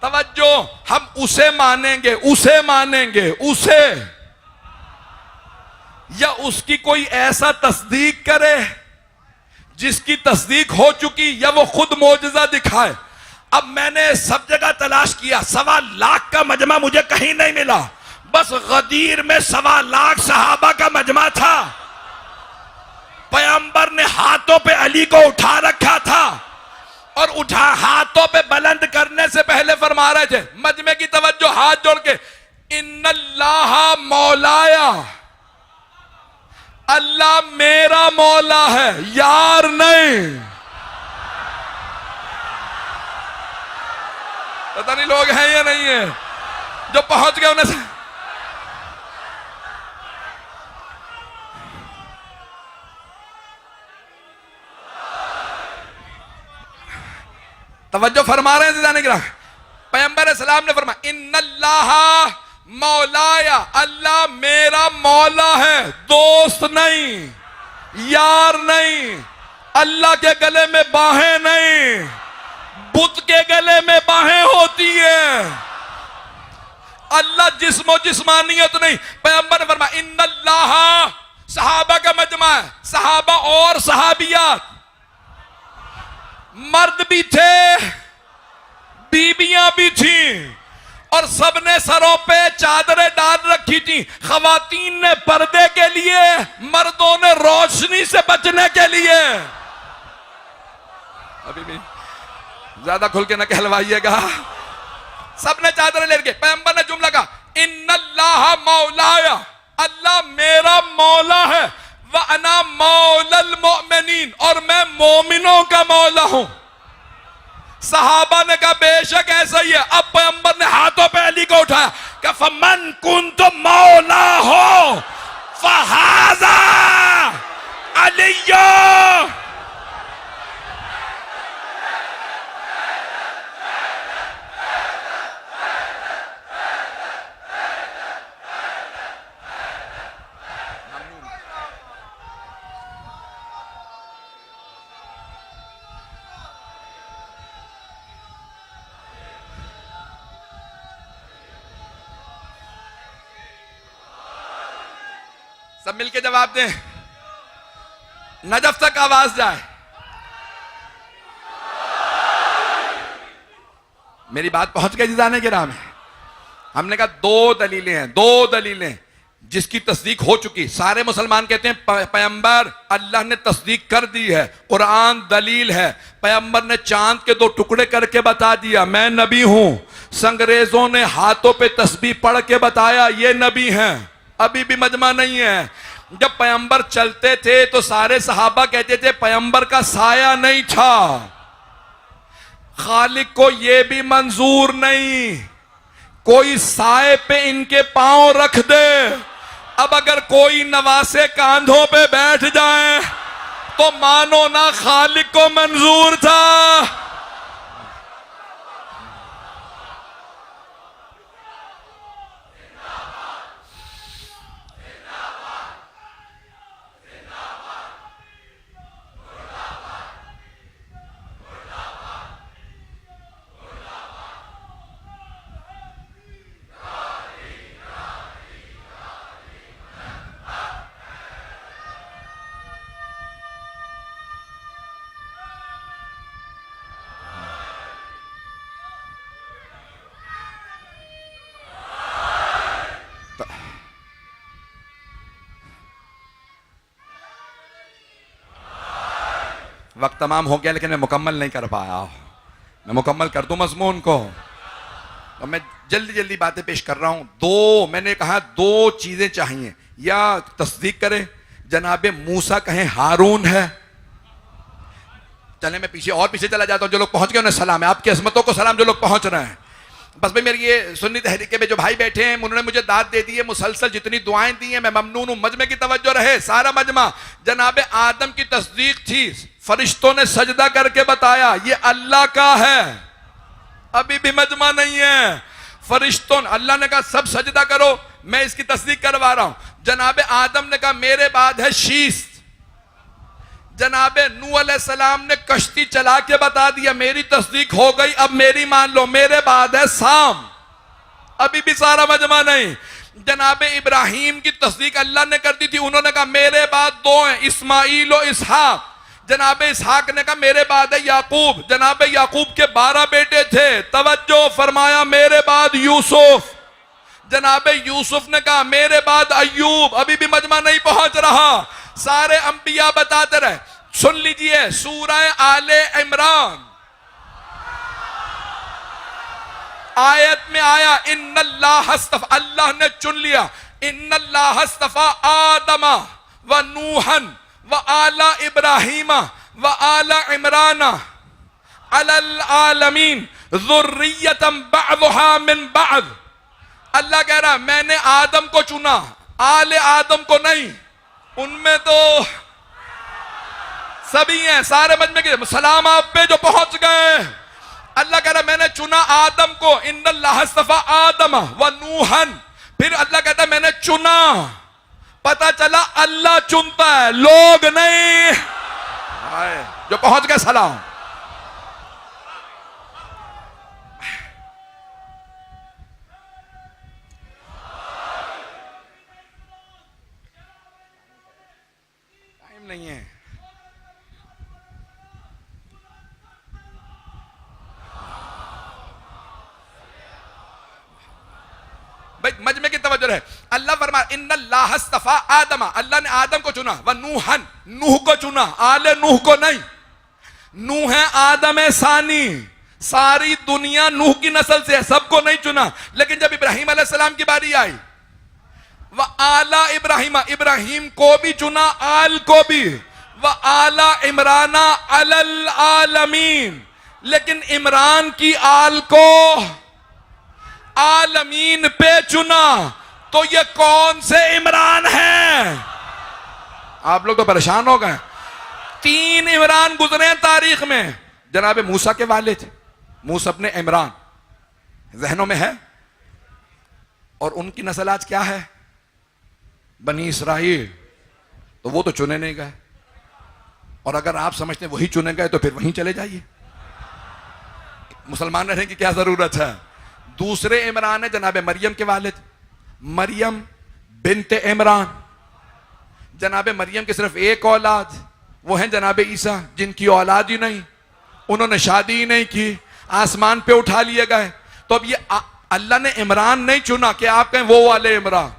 तवज्जो, हम उसे मानेंगे, उसे मानेंगे, उसे, या उसकी कोई ऐसा तस्दीक करे जिसकी तस्दीक हो चुकी, या वो खुद मौजज़ा दिखाए। अब मैंने सब जगह तलाश किया, 1.25 लाख का मजमा मुझे कहीं नहीं मिला, बस गदीर में 1.25 लाख सहाबा का मजमा था। पैगंबर ने हाथों पे अली को उठा रखा था और उठा हाथों पे बुलंद करने से पहले फरमा रहे थे, मजमे की तवज्जो, हाथ जोड़ के, इन्नल्लाह मौलाया, अल्लाह मेरा मौला है, यार नहीं। पता नहीं लोग हैं या नहीं है जो पहुंच गए उन्हें से। तवज्जो फरमा रहे हैं ज़ीज़ान गिराम, पैगंबर सलाम ने फरमाया इन्नल्लाह मौलाया, अल्लाह मेरा मौला है, दोस्त नहीं, यार नहीं, अल्लाह के गले में बाहें नहीं, बुत के गले में बाहें होती है, अल्लाह जिस्मो जिस्मानियत नहीं। पैगंबर ने फरमाया इन्नल्लाह, सहाबा का मजमा है, सहाबा और सहाबियात, मर्द भी थे बीबियां भी थी और सबने सरों पे चादरें डाल रखी थी। खवातीन ने पर्दे के लिए, मर्दों ने रोशनी से बचने के लिए। अभी भी ज्यादा खुल के न कहलवाइएगा, सबने चादरें ले रखी। पैगंबर ने जुमला कहा इन्नल्लाह मौलाया, अल्लाह मेरा मौला है, व अना मौलल मोमिनीन, और मैं मोमिनों का मौला हूं। सहाबा ने कहा बेशक ऐसा ही है। अब पैगंबर ने हाथों पे अली को उठाया, कहा फमन कुंतु मौला हो फहाजा अलियो। सब मिलके जवाब दें, नजफ तक आवाज जाए। मेरी बात पहुंच गई जिजाने के नाम है। हमने कहा दो दलीलें हैं, दो दलीलें जिसकी तस्दीक हो चुकी। सारे मुसलमान कहते हैं पैगंबर अल्लाह ने तस्दीक कर दी है, कुरान दलील है। पैगंबर ने चांद के दो टुकड़े करके बता दिया मैं नबी हूं। संगरेजों ने हाथों पे तस्बीह पढ़ के बताया ये नबी हैं। अभी भी मजमा नहीं है। जब पैगंबर चलते थे तो सारे सहाबा कहते थे पैगंबर का साया नहीं था। खालिक को यह भी मंजूर नहीं कोई साए पे इनके पांव रख दे। अब अगर कोई नवासे कांधों पे बैठ जाए तो मानो ना खालिक को मंजूर था। वक्त तमाम हो गया लेकिन मैं मुकम्मल नहीं कर पाया। मैं मुकम्मल कर दूं मजमून को, तो मैं जल्दी जल्दी बातें पेश कर रहा हूं। दो मैंने कहा दो चीजें चाहिए, या तस्दीक करें जनाबे मूसा कहें हारून है। चले मैं पीछे और पीछे चला जाता हूं। जो लोग पहुंच गए उन्हें सलाम है, आपकी अजमतों को सलाम जो लोग पहुंच रहे हैं। बस भाई मेरी ये सुन्नी तहरीके में जो भाई बैठे हैं उन्होंने मुझे दाद दे दी है, मुसलसल जितनी दुआएं दी हैं मैं ममनून हूं। मजमे की तवज्जो रहे सारा मजमा। जनाबे आदम की तस्दीक थी, फरिश्तों ने सजदा करके बताया ये अल्लाह का है। अभी भी मजमा नहीं है। फरिश्तों अल्लाह ने कहा सब सजदा करो, मैं इसकी तस्दीक करवा रहा हूं। जनाबे आदम ने कहा मेरे बाद है शीश। जनाबे नूह अलैहिस्सलाम ने कश्ती चला के बता दिया मेरी तस्दीक हो गई, अब मेरी मान लो, मेरे बाद है साम। अभी भी सारा मजमा नहीं। जनाबे इब्राहिम की तस्दीक अल्लाह ने कर दी थी, उन्होंने कहा मेरे बाद दो हैं इस्माइल और इसहाक। जनाबे इसहाक ने कहा मेरे बाद है याकूब। जनाबे याकूब के 12 बेटे थे, तवज्जो फरमाया मेरे बाद यूसुफ। जनाबे यूसुफ ने कहा मेरे बाद अय्यूब। अभी भी मजमा नहीं पहुंच रहा। सारे अंबिया बताते रहे। सुन लीजिए सूरह आले इमरान आयत में आया इन्नल्लाह हस्तफा, अल्लाह ने चुन लिया। इन्नल्लाह हस्तफा आदमा व नूहन व आला इब्राहीमा व आला इमराना अलल आलमीन ज़ुर्रियतम बअदुहा मिन बअद। अल्लाह कह रहा मैंने आदम को चुना, आले आदम को नहीं। उनमें तो सभी हैं, सारे मजमे के सलाम आप पे जो पहुंच गए। अल्लाह कह रहा मैंने चुना आदम को, इन्नल्लाह हस्तफा आदम व नूहन। फिर अल्लाह कहता मैंने चुना। पता चला अल्लाह चुनता है, लोग नहीं। जो पहुंच गए सलाम। टाइम नहीं है। भाई मजमे की तवज्जो है। अल्लाह फरमा इन्नल्लाह हस्तफा आदम, अल्लाह ने आदम को चुना, व नूहन, नूह को चुना, आले नूह को नहीं। नूह है आदम सानी, सारी दुनिया नूह की नस्ल से है, सबको नहीं चुना। लेकिन जब इब्राहिम अलैहिस्सलाम की बारी आई व आला इब्राहिम, इब्राहिम को भी चुना, आल को भी, व आला इमराना अलल आलमीन, लेकिन इमरान की आल को आलमीन पे चुना। तो ये कौन से इमरान हैं? आप लोग तो परेशान हो गए। 3 इमरान गुजरे हैं तारीख में। जनाब मूसा के वालिद मूसा अपने इमरान जहनों में है, और उनकी नस्ल आज क्या है? बनी इसराइल। तो वो तो चुने नहीं गए, और अगर आप समझते हैं वही चुने गए तो फिर वहीं चले जाइए, मुसलमान रहने की क्या जरूरत है? दूसरे इमरान है जनाब मरियम के वालिद, मरियम बिनते इमरान। जनाब मरियम की सिर्फ एक औलाद, वो है जनाब ईसा, जिनकी औलाद ही नहीं, उन्होंने शादी ही नहीं की, आसमान पे उठा लिए गए। तो अब ये अल्लाह ने इमरान नहीं चुना कि आप कहें वो वाले इमरान,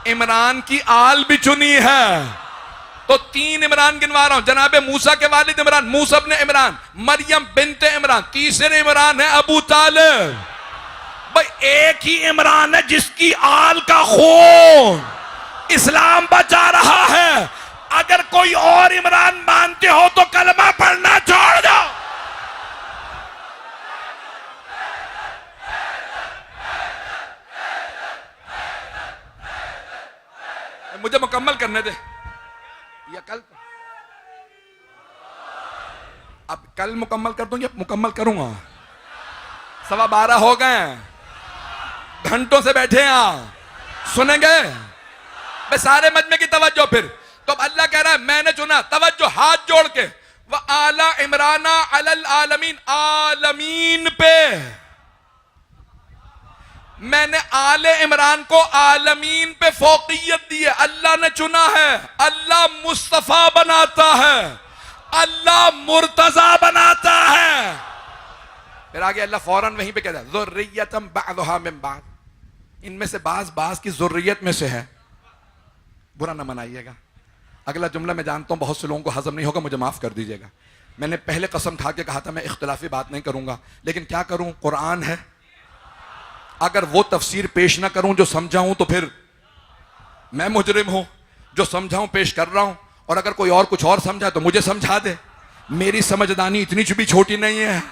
इमरान की आल भी चुनी है। तो 3 इमरान गिनवा रहा हूं। जनाब मूसा के वालिद इमरान, मूसा अपने इमरान, मरियम बिनते इमरान, तीसरे इमरान है अबू तालिब। भाई एक ही इमरान है जिसकी आल का खून इस्लाम बचा रहा है। अगर कोई और इमरान मानते हो तो कलमा पढ़ना छोड़ दो। मुझे मुकम्मल करने दे, या कल, अब कल मुकम्मल कर दूं या मुकम्मल करूंगा? 12:15 हो गए, घंटों से बैठे हैं, सुनेंगे भाई सारे मजमे की तवज्जो। फिर तो अब अल्लाह कह रहा है मैंने चुना, तवज्जो हाथ जोड़ के, वह आला इमराना अलल आलमीन, आलमीन पे मैंने आले इमरान को आलमीन पे फौकियत दी है। अल्लाह ने चुना है, अल्लाह मुस्तफा बनाता है, अल्लाह मुर्तजा बनाता है। फिर आगे अल्लाह फौरन वहीं पे कहता है ज़ुर्रियतम बअदुहा मिन बअद, इनमें से बाज की ज़ुर्रियत में से है। बुरा ना मनाइएगा, अगला जुमला मैं जानता हूं बहुत से लोगों को हजम नहीं होगा, मुझे माफ कर दीजिएगा। मैंने पहले कसम खा के कहा था मैं इख्तिलाफी बात नहीं करूंगा, लेकिन क्या करूं, कुरान है, अगर वो तफसीर पेश ना करूं जो समझाऊं तो फिर मैं मुजरिम हूं। जो समझाऊं पेश कर रहा हूं, और अगर कोई और कुछ और समझा तो मुझे समझा दे। मेरी समझदानी इतनी भी छोटी नहीं है,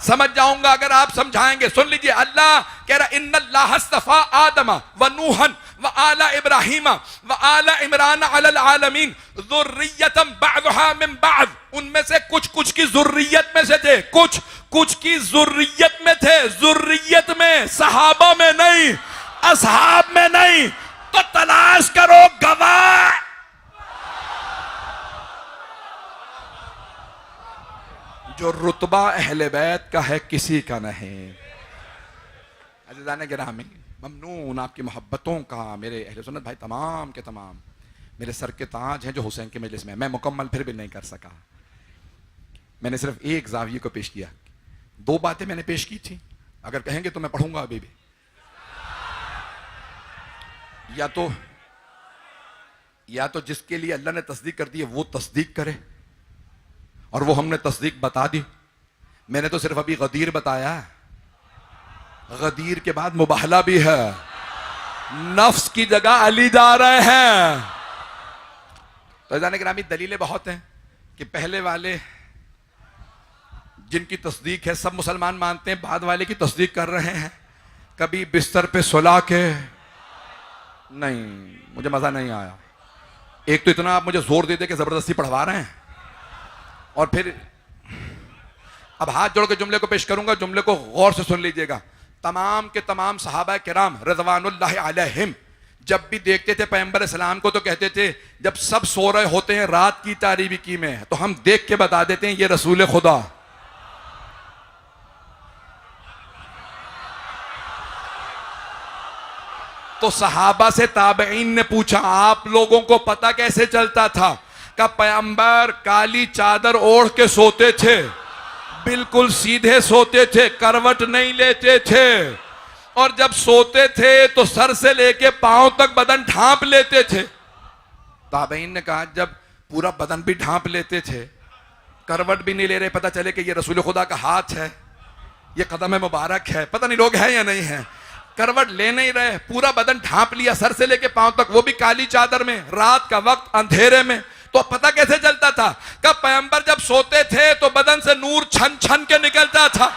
समझ जाऊंगा अगर आप समझाएंगे। सुन लीजिए, अल्लाह कह रहा इन्नल्लाह अस्तफा आदम व नूहन व आला इब्राहीम व आला इमरान अलल आलमीन ज़ुर्रियतम बअदुहा मिन बअद, उनमें से कुछ की ज़ुर्रियत में से थे, कुछ की ज़ुर्रियत में थे, ज़ुर्रियत में, सहाबा में नहीं, असहाब में नहीं। तो तलाश करो गवाह। जो रुतबा अहले बैत का है किसी का नहीं। अज़ीज़ान गिरामी, ममनून आपकी मोहब्बतों का मेरे अहले सुन्नत भाई तमाम के तमाम मेरे सर के ताज हैं जो हुसैन के मजलिस में। मैं मुकम्मल फिर भी नहीं कर सका, मैंने सिर्फ एक जाविये को पेश किया, 2 बातें मैंने पेश की थी। अगर कहेंगे तो मैं पढ़ूंगा अभी भी, या तो जिसके लिए अल्लाह ने तस्दीक कर दी है वो तस्दीक करे, और वो हमने तस्दीक बता दी। मैंने तो सिर्फ अभी गदीर बताया, गदीर के बाद मुबाहला भी है। नफ्स की जगह अली जा रहे हैं। तो जाने गिरामी दलीलें बहुत हैं कि पहले वाले जिनकी तस्दीक है सब मुसलमान मानते हैं, बाद वाले की तस्दीक कर रहे हैं। कभी बिस्तर पे सुला के नहीं, मुझे मजा नहीं आया। एक तो इतना आप मुझे जोर दे दे के जबरदस्ती पढ़वा रहे हैं, और फिर अब हाथ जोड़ के जुमले को पेश करूंगा, जुमले को गौर से सुन लीजिएगा। तमाम के तमाम सहाबा किराम रिज़वानुल्लाहि अलैहिम जब भी देखते थे पैगंबर इस्लाम को तो कहते थे जब सब सो रहे होते हैं रात की तारीकी में तो हम देख के बता देते हैं ये रसूल खुदा। तो सहाबा से ताबईन ने पूछा आप लोगों को पता कैसे चलता था? का पैगंबर काली चादर ओढ़ के सोते थे, बिल्कुल सीधे सोते थे, करवट नहीं लेते थे, और जब सोते थे तो सर से लेके पांव तक बदन ढांप लेते थे। ताबईन ने कहा जब पूरा बदन भी ढांप लेते थे, करवट भी नहीं ले रहे, पता चले कि ये रसूल खुदा का हाथ है, ये कदम मुबारक है, पता नहीं लोग हैं या नहीं है। करवट ले नहीं रहे, पूरा बदन ढांप लिया सर से लेके पांव तक, वो भी काली चादर में, रात का वक्त अंधेरे में। तो पता कैसे चलता था? कब पैगंबर जब सोते थे तो बदन से नूर छन छन के निकलता था।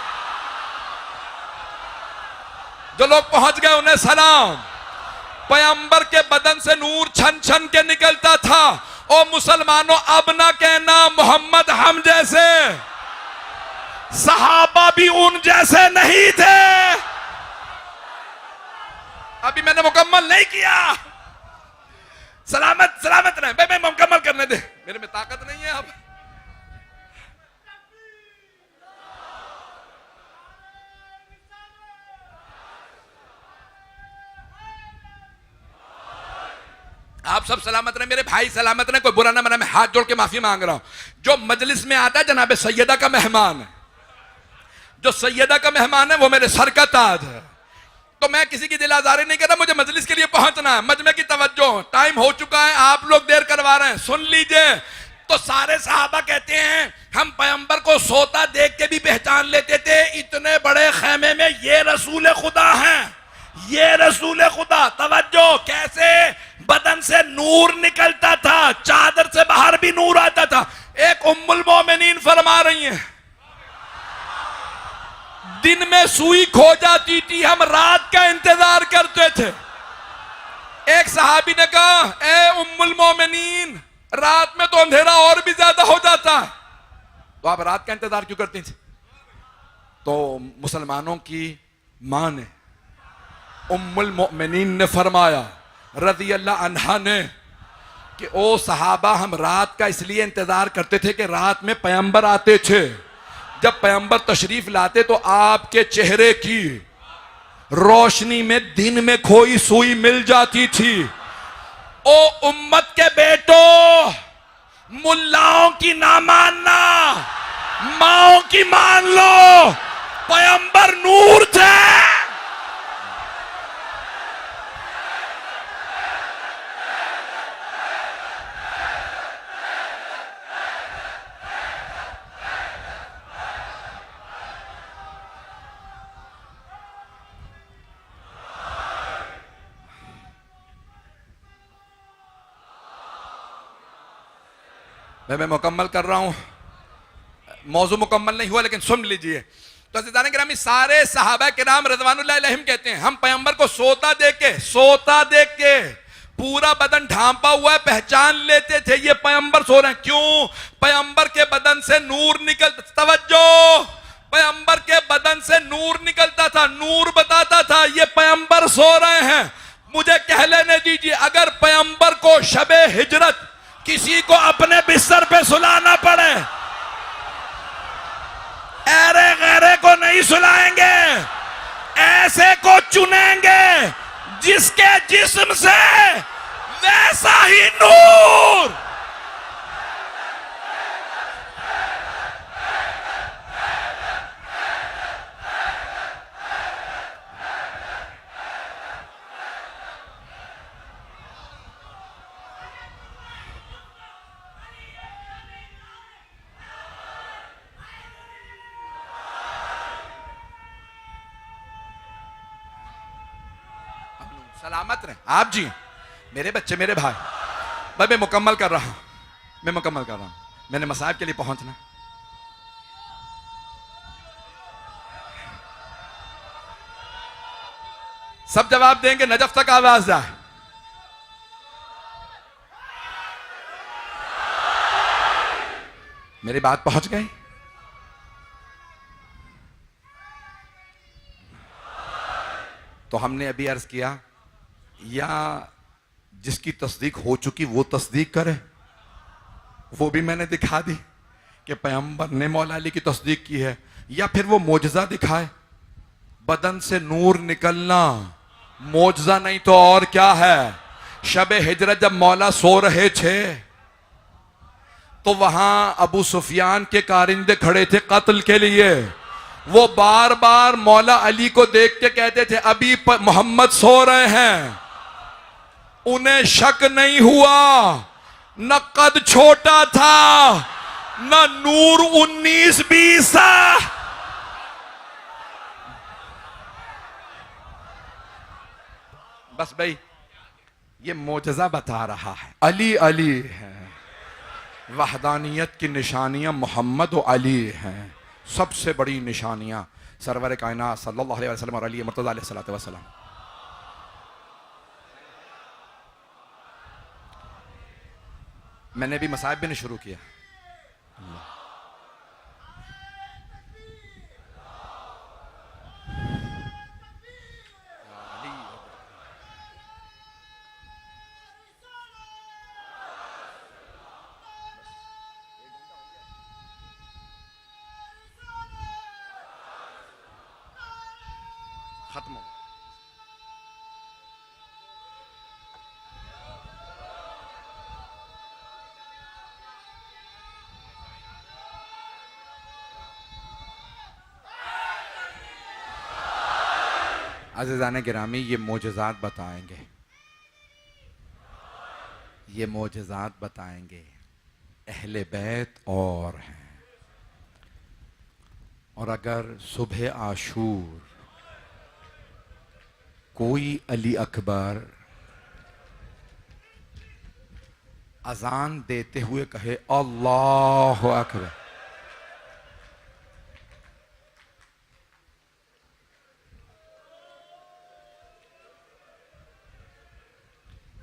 जो लोग पहुंच गए उन्हें सलाम। पैगंबर के बदन से नूर छन छन के निकलता था। ओ मुसलमानों, अब ना कहना मोहम्मद हम जैसे, सहाबा भी उन जैसे नहीं थे। अभी मैंने मुकम्मल नहीं किया। सलामत सलामत रहे, मैं मुकम्मल करने दे, मेरे में ताकत नहीं है। अब आप सब सलामत रहे, मेरे भाई सलामत रहे, कोई बुरा ना मना। मैं हाथ जोड़ के माफी मांग रहा हूं। जो मजलिस में आता है जनाब सैयदा का मेहमान है, जो सैयदा का मेहमान है वो मेरे सर का ताज है। तो मैं किसी की दिल आजारी नहीं कर रहा, मुझे मजलिस के लिए पहुंचना है। मजमे की तवज्जो, टाइम हो चुका है, आप लोग देर करवा रहे हैं, सुन लीजिए। तो सारे सहाबा कहते हैं हम पैगंबर को सोता देख के भी पहचान लेते थे, इतने बड़े खेमे में ये रसूल खुदा हैं, ये रसूल खुदा। तवज्जो, कैसे बदन से नूर निकलता था, चादर से बाहर भी नूर आता था। एक उम्मुल मोमिनीन फरमा रही हैं, दिन में सुई खो जाती थी, हम रात का इंतजार करते थे। एक सहाबी ने कहा, ए उम्मुल मोमिनीन, रात में तो अंधेरा और भी ज्यादा हो जाता है, तो आप रात का इंतजार क्यों करती थी? तो मुसलमानों की मां ने, उम्मुल मोमिनीन ने फरमाया रज़ी अल्लाह अन्हा ने कि ओ सहाबा, हम रात का इसलिए इंतजार करते थे कि रात में पैगंबर आते थे। जब पैगंबर तशरीफ लाते तो आपके चेहरे की रोशनी में दिन में खोई सुई मिल जाती थी। ओ उम्मत के बेटो, मुल्लाओं की ना मानना, माओ की मान लो। पैगंबर नूर थे। मैं मुकम्मल कर रहा हूं, मौजू मुकम्मल नहीं हुआ लेकिन सुन लीजिए। तो अज़ीज़ान किरामी, सारे सहाबा किराम रज़वानुल्लाह अलैहिम कहते हैं हम पैगंबर को सोता देख के पूरा बदन ढांपा हुआ है पहचान लेते थे, ये पैगंबर सो रहे हैं। क्यों? पैगंबर के बदन से नूर निकलता, तवज्जो, पैगंबर के बदन से नूर निकलता था, नूर बताता था ये पैगंबर सो रहे हैं। मुझे कह लेने दीजिए, अगर पैगंबर को शबे हिजरत किसी को अपने बिस्तर पे सुलाना पड़े, ऐरे गैरे को नहीं सुलाएंगे, ऐसे को चुनेंगे जिसके जिस्म से वैसा ही नूर। सलामत रहे आप जी, मेरे बच्चे, मेरे भाई। मैं मुकम्मल कर रहा हूं, मैंने मसाइब के लिए पहुंचना। सब जवाब देंगे, नजफ तक आवाज जाए। मेरी बात पहुंच गई? तो हमने अभी अर्ज किया, या जिसकी तस्दीक हो चुकी वो तस्दीक करे, वो भी मैंने दिखा दी कि पैगंबर ने मौला अली की तस्दीक की है, या फिर वो मोजज़ा दिखाए, बदन से नूर निकलना मोजज़ा नहीं तो और क्या है। शब हिजरत जब मौला सो रहे थे तो वहां अबू सुफियान के कारिंदे खड़े थे कत्ल के लिए। वो बार बार मौला अली को देख के कहते थे अभी मोहम्मद सो रहे हैं। उन्हें शक नहीं हुआ, न कद छोटा था, न नूर 19-20 था। बस भाई ये मोजज़ा बता रहा है, अली अली है, वहदानियत की निशानियां मोहम्मद और अली हैं, सबसे बड़ी निशानियां सरवर कायनात सल्लल्लाहु अलैहि वसल्लम और अली मुर्तज़ा अलैहिस्सलातु वस्सलाम। मैंने भी मसाइब भी नहीं शुरू किया। खत्म हो अज़ीज़ान गिरामी, ये मोजज़ात बताएंगे, ये मोजज़ात बताएंगे अहले बैत और हैं। और अगर सुबह आशूर कोई अली अकबर अजान देते हुए कहे अल्लाहु अकबर,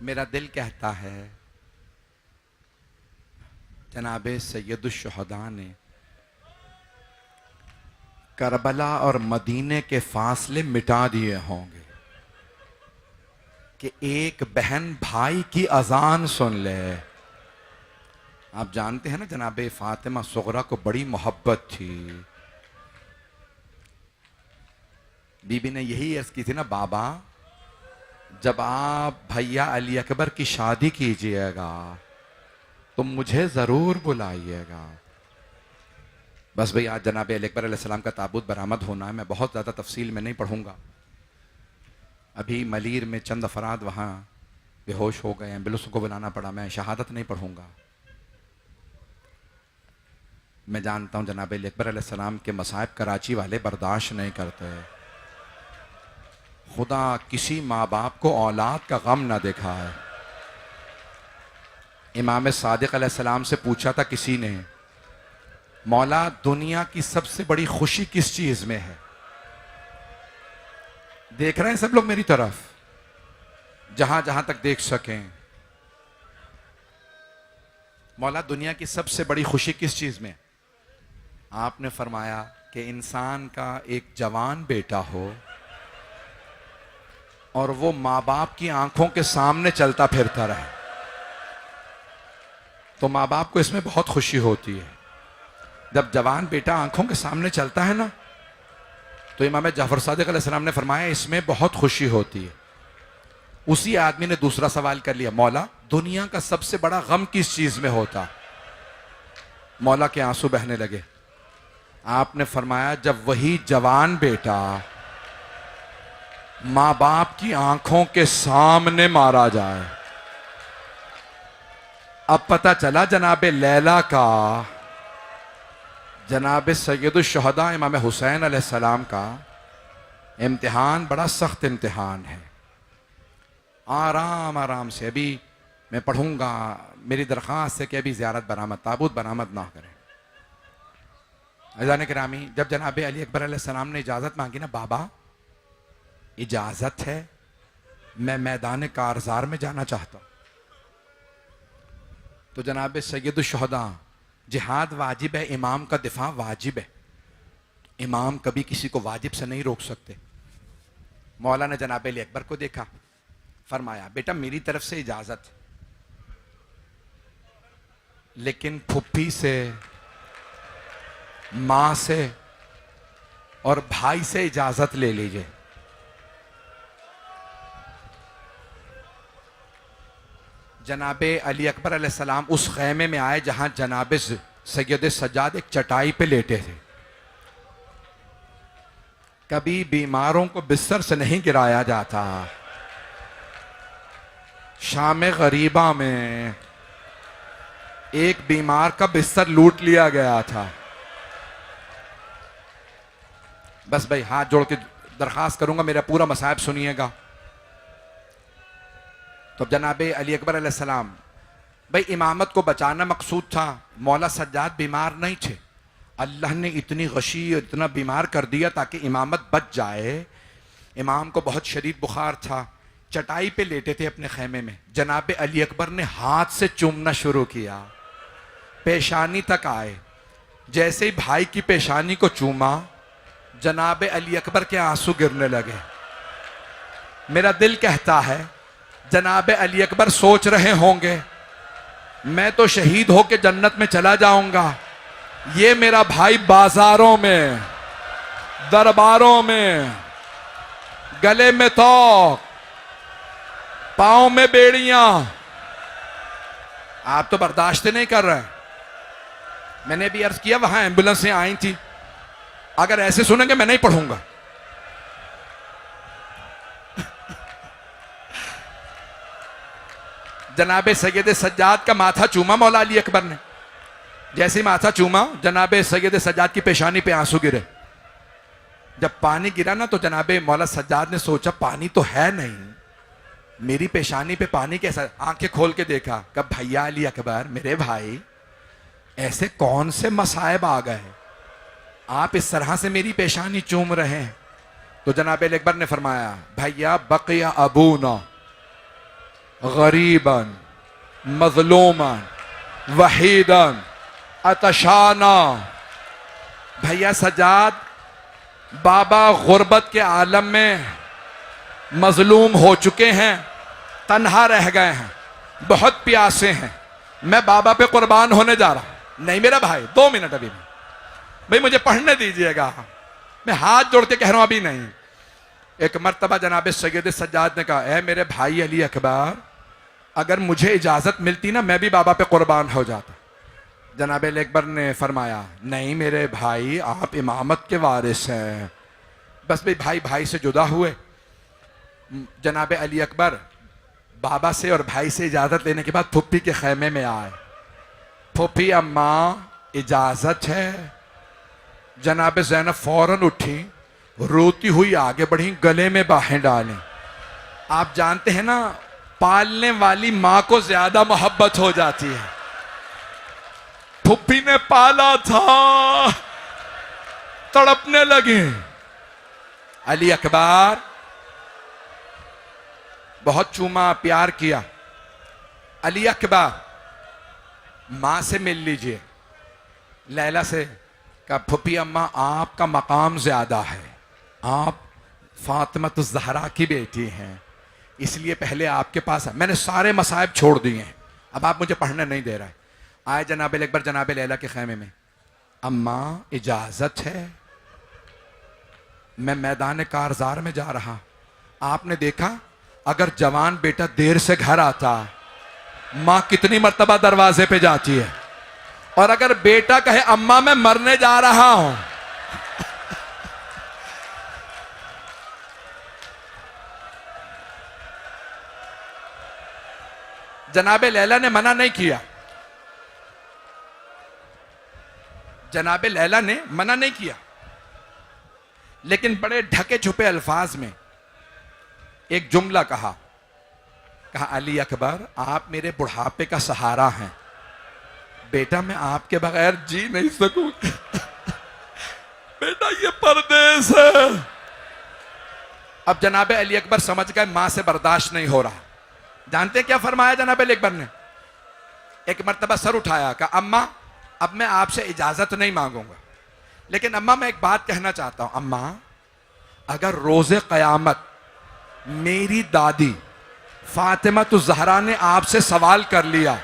मेरा दिल कहता है जनाबे सैयदुश्शुहदा ने करबला और मदीने के फासले मिटा दिए होंगे कि एक बहन भाई की अजान सुन ले। आप जानते हैं ना जनाबे फातिमा सुगरा को बड़ी मोहब्बत थी। बीबी ने यही अर्ज की थी ना, बाबा जब आप भैया अली अकबर की शादी कीजिएगा तो मुझे जरूर बुलाइएगा। बस भाई आज जनाब अली अकबर अलैहिस्सलाम का ताबूत बरामद होना है। मैं बहुत ज़्यादा तफसील में नहीं पढ़ूंगा। अभी मलीर में चंद अफराद वहाँ बेहोश हो गए, एम्बुलेंस को बुलाना पड़ा। मैं शहादत नहीं पढ़ूंगा। मैं जानता हूँ जनाब अली अकबर अलैहिस्सलाम के मसाइब कराची वाले बर्दाश्त नहीं करते। खुदा किसी माँ बाप को औलाद का गम ना देखा है। इमाम सादिक अलैहिस्सलाम से पूछा था किसी ने, मौला दुनिया की सबसे बड़ी खुशी किस चीज में है? देख रहे हैं सब लोग मेरी तरफ, जहां जहां तक देख सकें। मौला दुनिया की सबसे बड़ी खुशी किस चीज में? आपने फरमाया कि इंसान का एक जवान बेटा हो और वो माँ बाप की आंखों के सामने चलता फिरता रहे, तो माँ बाप को इसमें बहुत खुशी होती है। जब जवान बेटा आंखों के सामने चलता है ना, तो इमाम जाफर सादिक अलैहिस्सलाम ने फरमाया इसमें बहुत खुशी होती है। उसी आदमी ने दूसरा सवाल कर लिया, मौला दुनिया का सबसे बड़ा गम किस चीज में होता? मौला के आंसू बहने लगे। आपने फरमाया जब वही जवान बेटा माँ बाप की आंखों के सामने मारा जाए। अब पता चला जनाबे लैला का, जनाब सैयदुश्शुहदा इमाम हुसैन अलैहिस्सलाम का इम्तिहान बड़ा सख्त इम्तिहान है। आराम आराम से अभी मैं पढ़ूंगा। मेरी दरख्वास्त है कि अभी ज़ियारत बरामद, ताबूत बरामद ना करें। अज़ान किरामी, जब जनाब अली अकबर अलैहिस्सलाम ने इजाज़त मांगी ना, बाबा इजाज़त है, मैं मैदान कारज़ार में जाना चाहता हूँ। तो जनाब सैयदुश्शुहदा, जिहाद वाजिब है, इमाम का दिफा वाजिब है। इमाम कभी किसी को वाजिब से नहीं रोक सकते। मौला ने जनाब अली अकबर को देखा, फरमाया बेटा मेरी तरफ से इजाजत, लेकिन फुप्पी से, मां से और भाई से इजाजत ले लीजिए। जनाबे अली अकबर अलैहिस्सलाम उस खैमे में आए जहां जनाबे सैयद सज्जाद एक चटाई पे लेटे थे। कभी बीमारों को बिस्तर से नहीं गिराया जाता। शाम गरीबा में एक बीमार का बिस्तर लूट लिया गया था। बस भाई हाथ जोड़ के दरखास्त करूंगा, मेरा पूरा मसाइब सुनिएगा। तो जनाब अली अकबर अलैहिस्सलाम, भाई इमामत को बचाना मकसूद था, मौला सज्जाद बीमार नहीं थे, अल्लाह ने इतनी गशी और इतना बीमार कर दिया ताकि इमामत बच जाए। इमाम को बहुत शदीद बुखार था, चटाई पे लेटे थे अपने खेमे में, जनाब अली अकबर ने हाथ से चूमना शुरू किया, पेशानी तक आए। जैसे ही भाई की पेशानी को चूमा, जनाब अली अकबर के आंसू गिरने लगे। मेरा दिल कहता है जनाब अली अकबर सोच रहे होंगे मैं तो शहीद होके जन्नत में चला जाऊंगा, ये मेरा भाई बाजारों में, दरबारों में, गले में तोक, पांव में बेड़ियां, आप तो बर्दाश्त नहीं कर रहे। मैंने भी अर्ज किया, वहां एम्बुलेंसें आई थी, अगर ऐसे सुनेंगे मैं नहीं पढ़ूंगा। जनाबे सैयद सज्जाद का माथा चूमा मौला अली अकबर ने। जैसे ही माथा चूमा, जनाबे सैयद सज्जाद की पेशानी पे आंसू गिरे। जब पानी गिरा ना, तो जनाबे मौला सज्जाद ने सोचा पानी तो है नहीं, मेरी पेशानी पे पानी कैसा। आंखें खोल के देखा, कब भैया अली अकबर, मेरे भाई, ऐसे कौन से मसाइब आ गए, आप इस तरह से मेरी पेशानी चूम रहे हैं। तो जनाब अली अकबर ने फरमाया, भैया बकिया अबूना गरीबन मजलूमन वहीदन अतशाना। भैया सज्जाद, बाबा गुर्बत के आलम में मजलूम हो चुके हैं, तन्हा रह गए हैं, बहुत प्यासे हैं, मैं बाबा पे कुर्बान होने जा रहा हूं। नहीं मेरा भाई, 2 मिनट अभी नहीं, भाई मुझे पढ़ने दीजिएगा, मैं हाथ जोड़ के कह रहा हूं अभी नहीं। एक मर्तबा जनाब सैयद सज्जाद ने कहा, ऐ मेरे भाई अली अकबर, अगर मुझे इजाजत मिलती ना, मैं भी बाबा पे कुर्बान हो जाता। जनाब अली अकबर ने फरमाया, नहीं मेरे भाई, आप इमामत के वारिस हैं। बस भाई भाई भाई से जुदा हुए। जनाब अली अकबर बाबा से और भाई से इजाजत लेने के बाद फुप्पी के खेमे में आए। फुप्पी अम्मा इजाजत है। जनाब ज़ैनब फौरन उठी, रोती हुई आगे बढ़ी, गले में बाहें डालें। आप जानते हैं ना, पालने वाली मां को ज्यादा मोहब्बत हो जाती है। फुप्पी ने पाला था, तड़पने लगे। अली अकबर बहुत चूमा, प्यार किया। अली अकबर, मां से मिल लीजिए। लैला से कहा, फुप्पी अम्मा आपका मकाम ज्यादा है, आप फातिमा तो ज़हरा की बेटी हैं, इसलिए पहले आपके पास है। मैंने सारे मसाइब छोड़ दिए हैं, अब आप मुझे पढ़ने नहीं दे रहे। आए जनाब अकबर जनाब लैला के खेमे में, अम्मा इजाजत है, मैं मैदान कारजार में जा रहा। आपने देखा, अगर जवान बेटा देर से घर आता, मां कितनी मर्तबा दरवाजे पे जाती है, और अगर बेटा कहे अम्मा मैं मरने जा रहा हूं, जनाबे लैला ने मना नहीं किया। जनाबे लैला ने मना नहीं किया, लेकिन बड़े ढके छुपे अल्फाज में एक जुमला कहा, अली अकबर आप मेरे बुढ़ापे का सहारा हैं, बेटा मैं आपके बगैर जी नहीं सकूं। बेटा ये परदेस है। अब जनाबे अली अकबर समझ गए मां से बर्दाश्त नहीं हो रहा। जानते क्या फरमाया जनाब अली अकबर ने? एक मर्तबा सर उठाया, कहा अम्मा अब मैं आपसे इजाजत नहीं मांगूंगा, लेकिन अम्मा मैं एक बात कहना चाहता हूं। अम्मा, अगर रोजे कयामत मेरी दादी फातिमा तो ज़हरा ने आपसे सवाल कर लिया,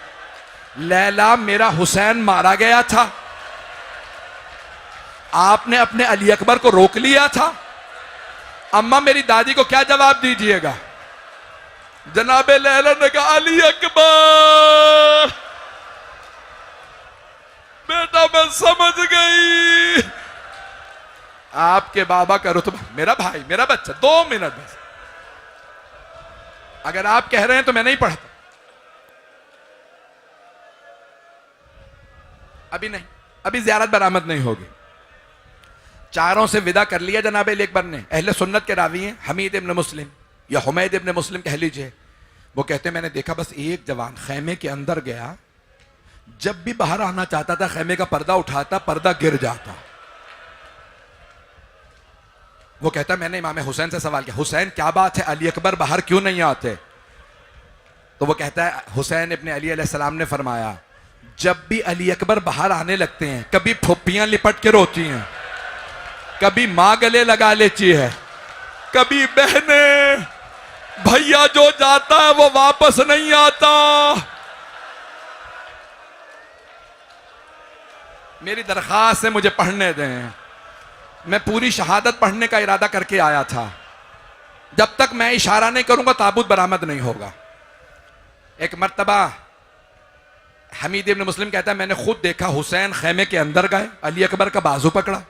लैला मेरा हुसैन मारा गया था, आपने अपने अली अकबर को रोक लिया था, अम्मा मेरी दादी को क्या जवाब दीजिएगा? जनाबे लैला ने कहा, अली अकबर बेटा मैं समझ गई, आपके बाबा का रुतबा, मेरा भाई मेरा बच्चा, 2 मिनट बस, अगर आप कह रहे हैं तो मैं नहीं पढ़ता। अभी नहीं, अभी ज़ियारत बरामद नहीं होगी। चारों से विदा कर लिया जनाब अली अकबर ने। अहले सुन्नत के रावी हैं, हमीद इब्न मुस्लिम या हुमैद इब्न मुस्लिम कह लीजिए। वो कहते मैंने देखा बस एक जवान खैमे के अंदर गया, जब भी बाहर आना चाहता था खैमे का पर्दा उठाता, पर्दा गिर जाता। वो कहता मैंने इमाम हुसैन से सवाल किया, हुसैन क्या बात है, अली अकबर बाहर क्यों नहीं आते? तो वो कहता है हुसैन इब्ने अली अलैहिस्सलाम ने फरमाया, जब भी अली अकबर बाहर आने लगते हैं, कभी फुप्पियां लिपट के रोती हैं, कभी मां गले लगा लेती है, कभी बहने, भैया जो जाता है वो वापस नहीं आता। मेरी दरखास्त है मुझे पढ़ने दें। मैं पूरी शहादत पढ़ने का इरादा करके आया था। जब तक मैं इशारा नहीं करूंगा ताबूत बरामद नहीं होगा। एक मर्तबा हमीद इब्न मुस्लिम कहता है मैंने खुद देखा, हुसैन खैमे के अंदर गए, अली अकबर का बाजू पकड़ा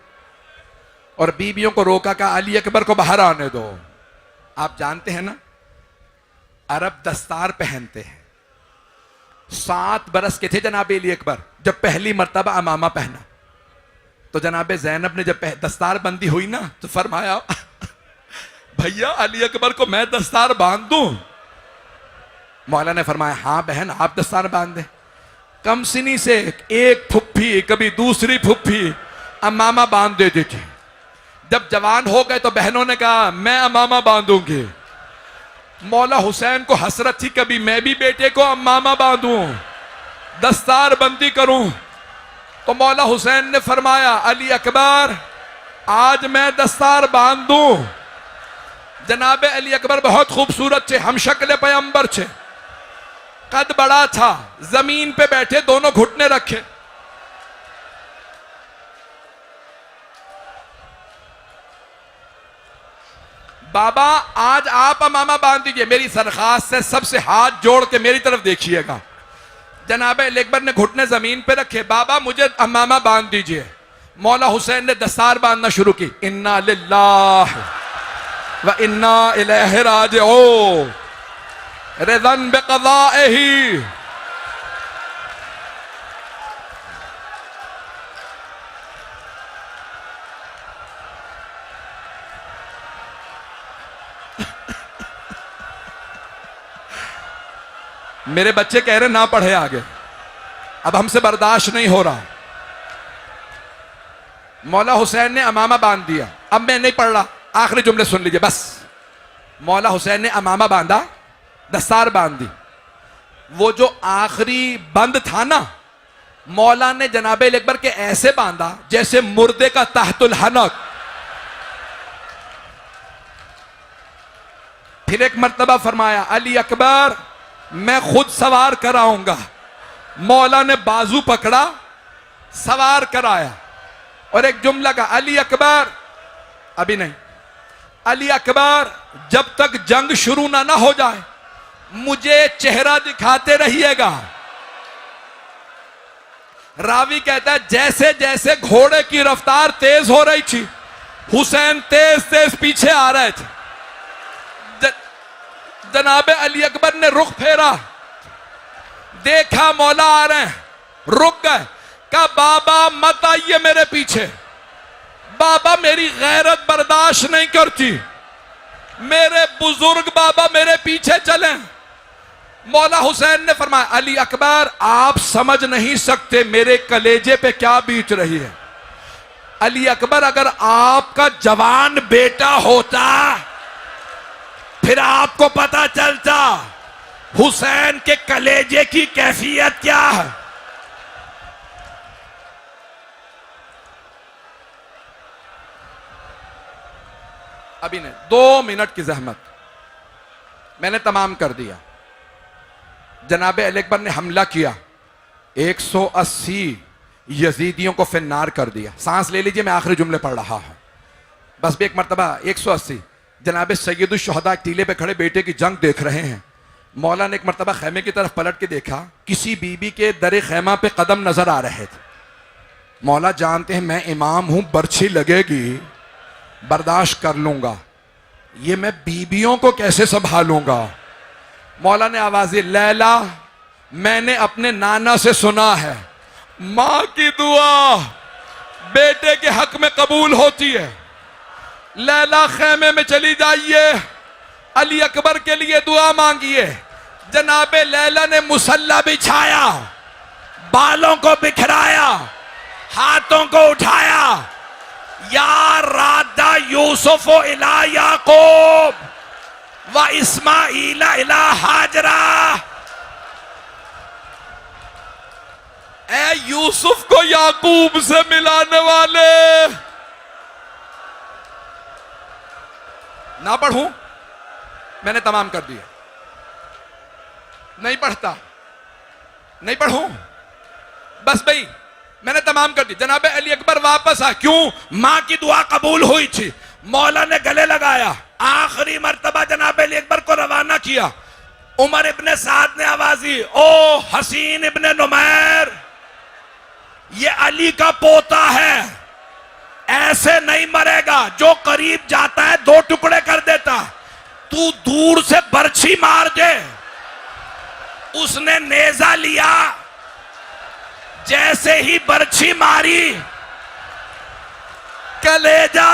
और बीबियों को रोका, कहा अली अकबर को बाहर आने दो। आप जानते हैं ना, अरब दस्तार पहनते हैं। 7 बरस के थे जनाब अली अकबर जब पहली मर्तबा अमामा पहना। तो जनाब ज़ैनब ने जब दस्तार बंदी हुई ना, तो फरमाया भैया अली अकबर को मैं दस्तार बांध दूं? मौला ने फरमाया हाँ बहन आप दस्तार बांध दें। कमसिनी से एक फुफ्फी कभी दूसरी फुफ्फी अमामा बांध देती थी। जब जवान हो गए तो बहनों ने कहा मैं अमामा बांधूंगी। मौला हुसैन को हसरत थी कभी मैं भी बेटे को अमामा बांधूं, दस्तार बंदी करूं। तो मौला हुसैन ने फरमाया अली अकबर आज मैं दस्तार बांध दूं। जनाब अली अकबर बहुत खूबसूरत थे, हम शक्ल पैगंबर थे, कद बड़ा था, जमीन पे बैठे, दोनों घुटने रखे। बाबा आज आप अमामा बांध दीजिए, मेरी सरखास्त से सबसे हाथ जोड़ के मेरी तरफ देखिएगा। जनाब अली अकबर ने घुटने जमीन पे रखे, बाबा मुझे अमामा बांध दीजिए। मौला हुसैन ने दस्तार बांधना शुरू की। इन्ना लिल्लाह व इन्ना इलैहि राजिऊन रिज़न बिक़ज़ाइही। मेरे बच्चे कह रहे ना पढ़े आगे, अब हमसे बर्दाश्त नहीं हो रहा। मौला हुसैन ने अमामा बांध दिया। अब मैं नहीं पढ़ रहा, आखिरी जुमले सुन लीजिए बस। मौला हुसैन ने अमामा बांधा, दस्तार बांध दी। वो जो आखिरी बंद था ना, मौला ने जनाब अली अकबर के ऐसे बांधा जैसे मुर्दे का तहतुल हनक। फिर एक मर्तबा फरमाया अली अकबर मैं खुद सवार कराऊंगा। मौला ने बाजू पकड़ा, सवार कराया और एक जुमला का अली अकबर अभी नहीं, अली अकबर जब तक जंग शुरू ना हो जाए मुझे चेहरा दिखाते रहिएगा। रावी कहता है जैसे जैसे घोड़े की रफ्तार तेज हो रही थी, हुसैन तेज तेज पीछे आ रहे थे। जनाब अली अकबर ने रुख फेरा, देखा मौला आ रहे हैं, रुक गए, कहा बाबा मत आइए मेरे पीछे, बाबा मेरी गैरत बर्दाश्त नहीं करती, मेरे बुजुर्ग बाबा मेरे पीछे चलें। मौला हुसैन ने फरमाया अली अकबर आप समझ नहीं सकते मेरे कलेजे पे क्या बीत रही है। अली अकबर अगर आपका जवान बेटा होता फिर आपको पता चलता हुसैन के कलेजे की कैफियत क्या है। अभी नहीं, 2 मिनट की जहमत, मैंने तमाम कर दिया। जनाब अली अकबर ने हमला किया, 180 यजीदियों को फिन्नार कर दिया। सांस ले लीजिए, मैं आखिरी जुमले पढ़ रहा हूं, बस भी एक मरतबा 180। जनाब सैयदुल शुहदा टीले पे खड़े बेटे की जंग देख रहे हैं। मौला ने एक मरतबा खैमे की तरफ पलट के देखा, किसी बीबी के दरे खैमा पे कदम नजर आ रहे थे। मौला जानते हैं मैं इमाम हूं, बर्छी लगेगी, बर्दाश्त कर लूंगा, ये मैं बीबियों को कैसे संभालूंगा। मौला ने आवाज़ दी, लैला मैंने अपने नाना से सुना है मां की दुआ बेटे के हक में कबूल होती है। लैला खेमे में चली जाइए, अली अकबर के लिए दुआ मांगिए, जनाबे लैला ने मुसल्ला बिछाया, बालों को बिखराया, हाथों को उठाया, या रादा यूसुफ इला याकूब व इस्माइल इला हाजरा। ए यूसुफ को याकूब से मिलाने वाले, ना पढ़ूं? मैंने तमाम कर दिया। नहीं पढ़ता, नहीं पढ़ूं? बस भाई मैंने तमाम कर दी। जनाबे अली अकबर वापस आ, क्यों? मां की दुआ कबूल हुई थी, मौला ने गले लगाया, आखिरी मर्तबा जनाबे अली अकबर को रवाना किया। उमर इब्ने साद ने आवाज दी, ओ हसीन इब्ने नुमैर, ये अली का पोता है, ऐसे नहीं मरेगा, जो करीब जाता है दो टुकड़े कर देता, तू दूर से बर्छी मार दे। उसने नेजा लिया, जैसे ही बर्छी मारी, कलेजा